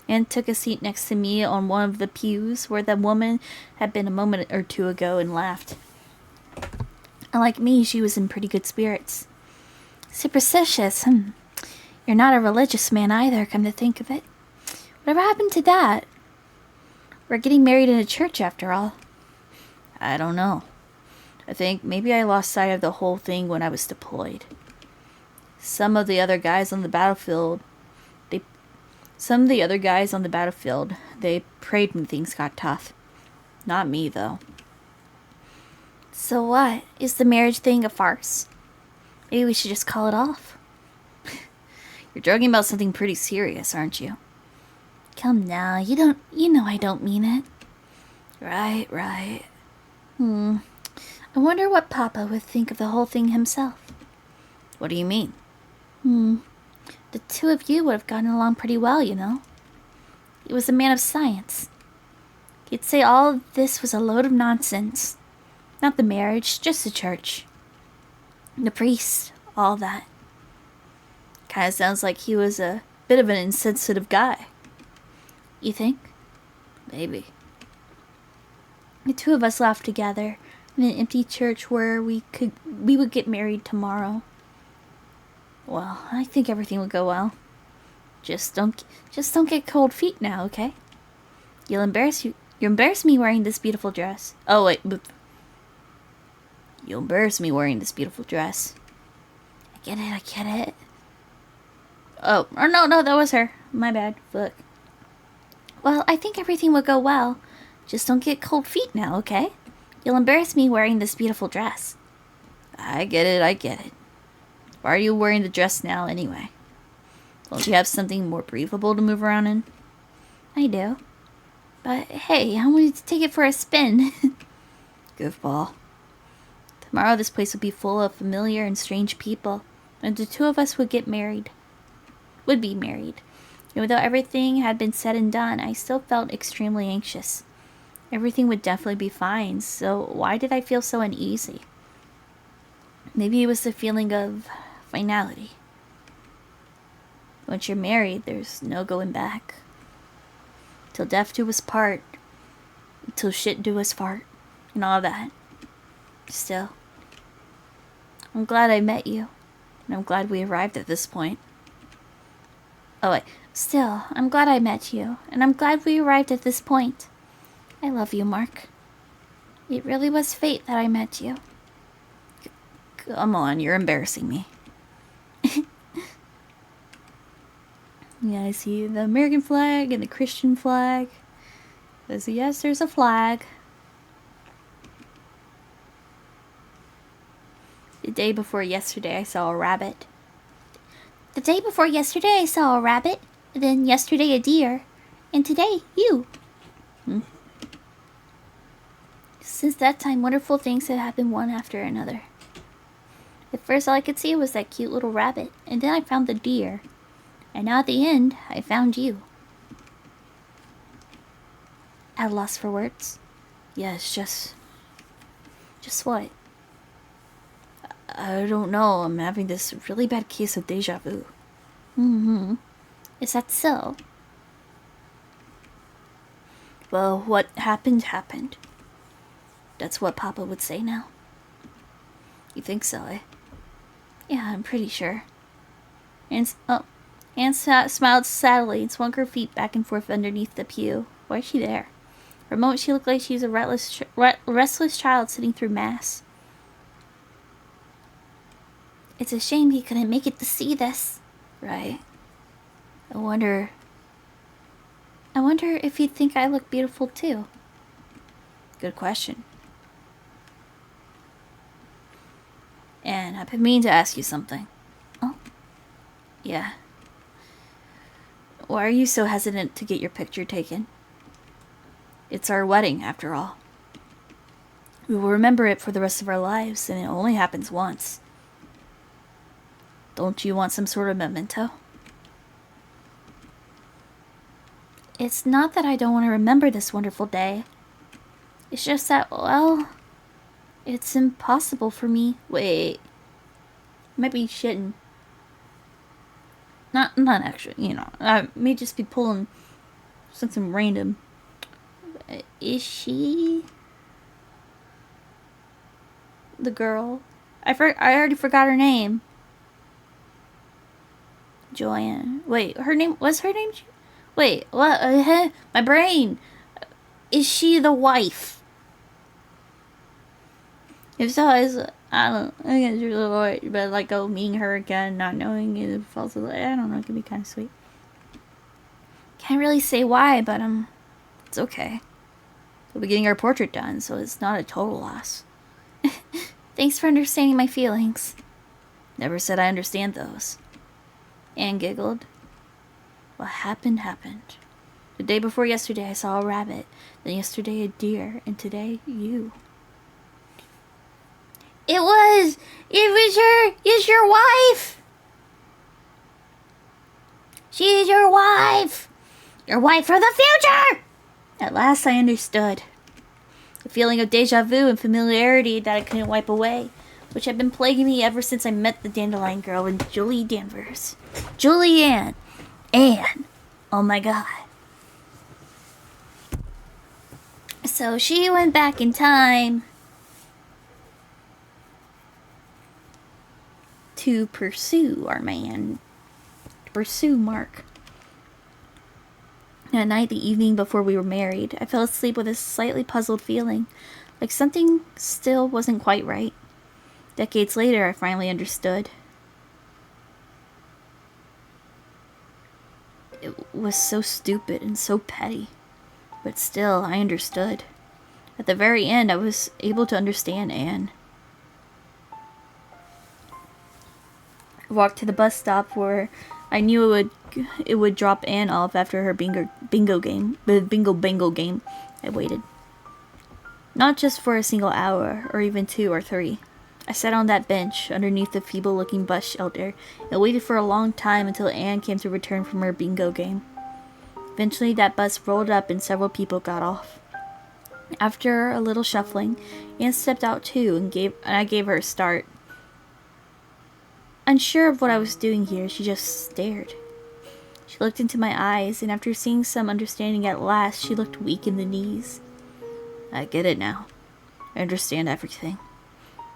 A: Anne took a seat next to me on one of the pews where the woman had been a moment or two ago and laughed. Unlike me, she was in pretty good spirits. Superstitious, You're not a religious man either, come to think of it. Whatever happened to that? We're getting married in a church after all. I don't know. I think maybe I lost sight of the whole thing when I was deployed. Some of the other guys on the battlefield, they prayed when things got tough. Not me, though.
B: So what? Is the marriage thing a farce? Maybe we should just call it off.
A: You're joking about something pretty serious, aren't you?
B: Come now, you know I don't mean it.
A: Right.
B: I wonder what Papa would think of the whole thing himself.
A: What do you mean?
B: The two of you would have gotten along pretty well, you know. He was a man of science. He'd say all of this was a load of nonsense. Not the marriage, just the church. The priest, all that.
A: Kinda sounds like he was a bit of an insensitive guy.
B: You think?
A: Maybe.
B: The two of us laughed together in an empty church where we would get married tomorrow.
A: Well, I think everything will go well.
B: Just don't get cold feet now, okay? You embarrass me wearing this beautiful dress.
A: Oh wait, you'll embarrass me wearing this beautiful dress.
B: I I get it. Oh, or no, that was her. My bad. Look. Well, I think everything will go well. Just don't get cold feet now, okay? You'll embarrass me wearing this beautiful dress.
A: I get it. Why are you wearing the dress now, anyway? Don't you have something more breathable to move around in?
B: I do. But hey, I wanted to take it for a spin.
A: Goofball. Tomorrow this place would be full of familiar and strange people, and the two of us would be married.
B: Even though everything had been said and done, I still felt extremely anxious. Everything would definitely be fine, so why did I feel so uneasy? Maybe it was the feeling of finality. Once you're married, there's no going back. Till death do us part. Till shit do us fart. And all that. Still, I'm glad I met you. And I'm glad we arrived at this point. Oh wait. Still, I'm glad I met you. And I'm glad we arrived at this point. I love you, Mark. It really was fate that I met you.
A: Come on, you're embarrassing me.
B: Yeah, I see the American flag and the Christian flag. Yes, there's a flag. The day before yesterday, I saw a rabbit. The day before yesterday, I saw a rabbit. Then yesterday, a deer. And today, you. Since that time, wonderful things have happened one after another. At first, all I could see was that cute little rabbit. And then I found the deer. And now at the end, I found you. At a loss for words?
A: Yeah, it's just
B: what?
A: I don't know. I'm having this really bad case of deja vu.
B: Is that so?
A: Well, what happened. That's what Papa would say now. You think so, eh?
B: Yeah, I'm pretty sure. Anne smiled sadly and swung her feet back and forth underneath the pew. Why is she there? For a moment, she looked like she was a restless child sitting through Mass. It's a shame he couldn't make it to see this.
A: Right.
B: I wonder if he'd think I look beautiful too.
A: Good question. And I've been meaning to ask you something.
B: Oh?
A: Yeah. Why are you so hesitant to get your picture taken? It's our wedding, after all. We will remember it for the rest of our lives, and it only happens once. Don't you want some sort of memento?
B: It's not that I don't want to remember this wonderful day. It's just that, well, it's impossible for me.
A: Wait.
B: Might be shitting.
A: Not actually, you know. I may just be pulling something random.
B: Is she the girl? I already forgot her name. Joanne. Wait, her name? Wait, what? My brain. Is she the wife? If so, I think it's really weird, but like, meeting her again, not knowing it falls asleep. I don't know, it can be kind of sweet. Can't really say why, but
A: it's okay. We'll be getting our portrait done, so it's not a total loss.
B: Thanks for understanding my feelings.
A: Never said I understand those.
B: Anne giggled.
A: What happened. The day before yesterday, I saw a rabbit. Then yesterday, a deer. And today, you.
B: It's your wife! She's your wife! Your wife from the future!
A: At last I understood. The feeling of deja vu and familiarity that I couldn't wipe away, which had been plaguing me ever since I met the Dandelion Girl and Julie Danvers. Julianne! Anne! Oh my god.
B: So she went back in time
A: to pursue our man. To pursue Mark.
B: That night, the evening before we were married, I fell asleep with a slightly puzzled feeling, like something still wasn't quite right. Decades later, I finally understood.
A: It was so stupid and so petty. But still, I understood. At the very end, I was able to understand Anne. I walked to the bus stop where I knew it would drop Anne off after her bingo game. I waited. Not just for a single hour, or even 2 or 3. I sat on that bench, underneath the feeble-looking bus shelter, and waited for a long time until Anne came to return from her bingo game. Eventually, that bus rolled up and several people got off. After a little shuffling, Anne stepped out too, and I gave her a start. Unsure of what I was doing here, she just stared. She looked into my eyes, and after seeing some understanding at last, she looked weak in the knees. I get it now. I understand everything.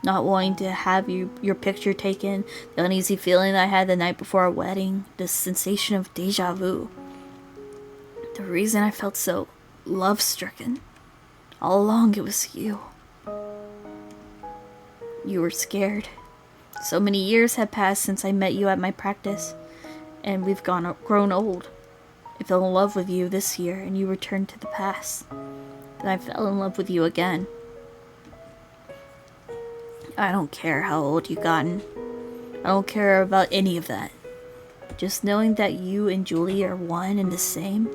A: Not wanting to have your picture taken, the uneasy feeling I had the night before our wedding, the sensation of deja vu. The reason I felt so love-stricken. All along it was you. You were scared. So many years had passed since I met you at my practice, and we've grown old. I fell in love with you this year, and you returned to the past. Then I fell in love with you again. I don't care how old you've gotten. I don't care about any of that. Just knowing that you and Julie are one and the same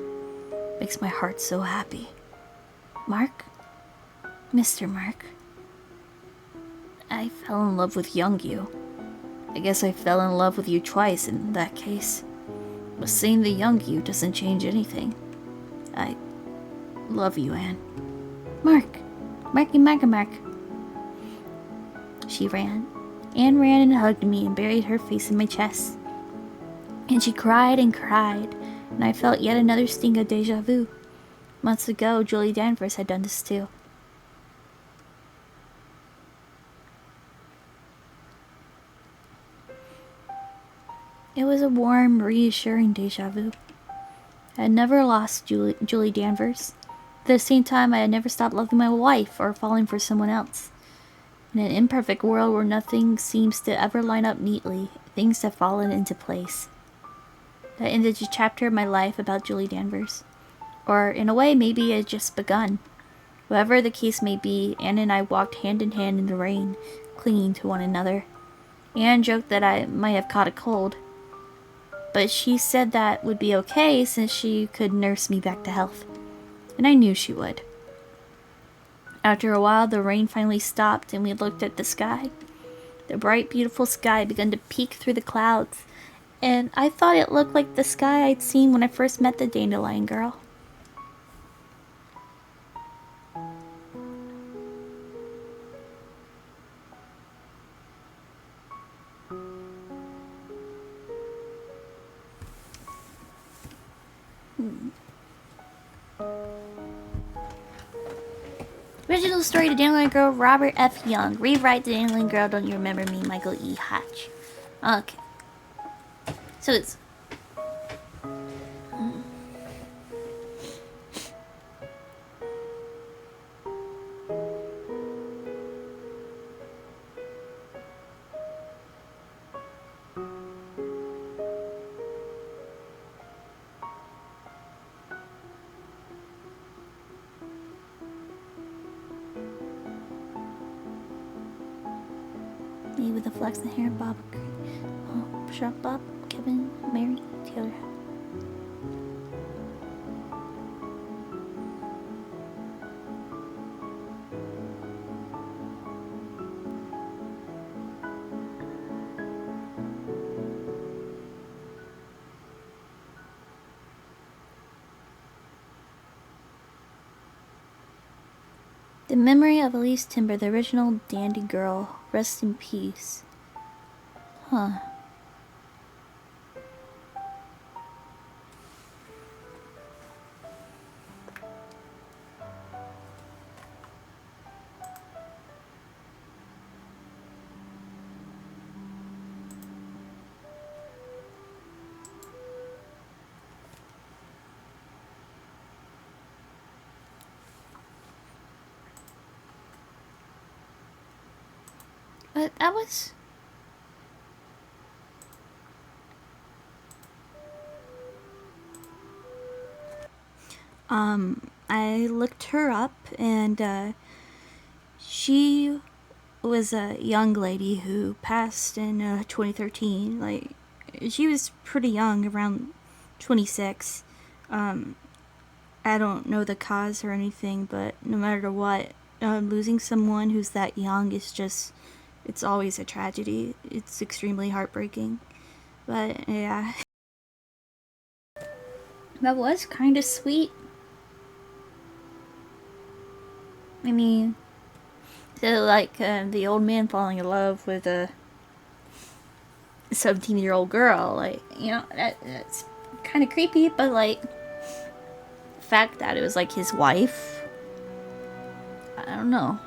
A: makes my heart so happy. Mark? Mr. Mark. I fell in love with young you. I guess I fell in love with you twice in that case. But seeing the young you doesn't change anything. I love you, Anne. Mark. Mark. She ran. Anne ran and hugged me and buried her face in my chest. And she cried and cried, and I felt yet another sting of deja vu. Months ago, Julie Danvers had done this too. It was a warm, reassuring deja vu. I had never lost Julie Danvers. At the same time, I had never stopped loving my wife or falling for someone else. In an imperfect world where nothing seems to ever line up neatly, things have fallen into place. That ended a chapter of my life about Julie Danvers. Or, in a way, maybe it had just begun. Whatever the case may be, Anne and I walked hand in hand in the rain, clinging to one another. Anne joked that I might have caught a cold, but she said that would be okay since she could nurse me back to health. And I knew she would. After a while, the rain finally stopped and we looked at the sky. The bright, beautiful sky began to peek through the clouds, and I thought it looked like the sky I'd seen when I first met the Dandelion Girl. Original story, The Dandelion Girl, Robert F. Young. Rewrite, The Dandelion Girl, Don't You Remember Me, Michael E. Hatch. Okay. So it's... Me with the flaxen hair, Bob, Sharp Bob, Kevin, Mary, Taylor. The memory of Elise Timber, the original dandy girl, rest in peace. Huh. But that was...
B: I looked her up, and she was a young lady who passed in 2013. Like, she was pretty young, around 26. I don't know the cause or anything, but no matter what, losing someone who's that young is just, it's always a tragedy. It's extremely heartbreaking. But yeah. That was kind of sweet. I mean, so like the old man falling in love with a 17-year-old girl, like, you know, that's kind of creepy, but like, the fact that it was like his wife, I don't know.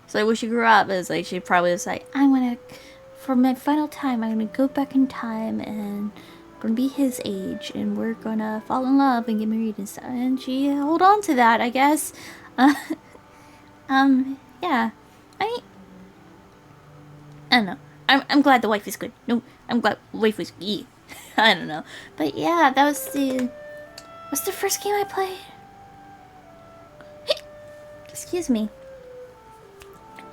B: So like when she grew up, it was like she probably was like, I'm gonna, for my final time, I'm gonna go back in time and I'm gonna be his age and we're gonna fall in love and get married and stuff. And she hold on to that, I guess. Uh, yeah. I don't know. I'm glad the wife is good. No, I'm glad the wife was yeah. I don't know. But yeah, that was the first game I played. Excuse me.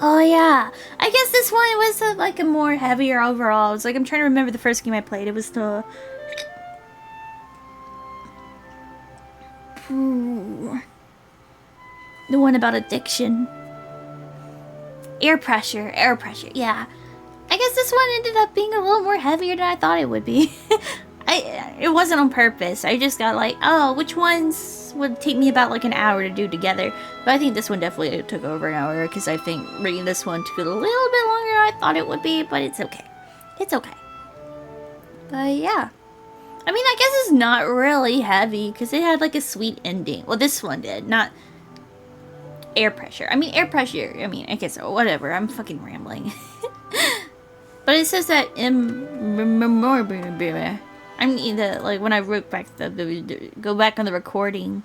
B: Oh yeah. I guess this one was like a more heavier overall. It's like I'm trying to remember the first game I played. It was the one about addiction. Air pressure, yeah. I guess this one ended up being a little more heavier than I thought it would be. It wasn't on purpose. I just got like, oh, which ones would take me about like an hour to do together. But I think this one definitely took over an hour because I think reading this one took a little bit longer than I thought it would be, but it's okay. It's okay. But yeah. I mean, I guess it's not really heavy because it had like a sweet ending. Well, this one did, not air pressure. I mean, air pressure. I mean, I guess whatever. I'm fucking rambling. But it says that I mean, like when I wrote back go back on the recording,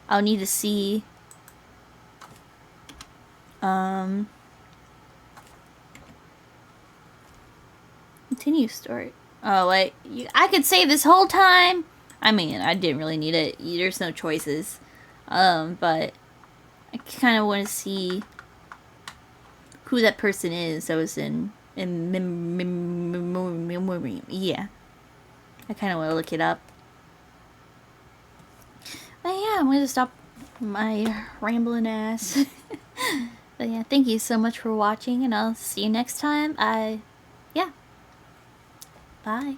B: I'll need to see continue story. Oh wait, I could save this whole time. I mean, I didn't really need it. There's no choices. But I kind of want to see who that person is that was in yeah. I kind of want to look it up. But yeah, I'm going to stop my rambling ass. But yeah, thank you so much for watching, and I'll see you next time. Yeah. Bye.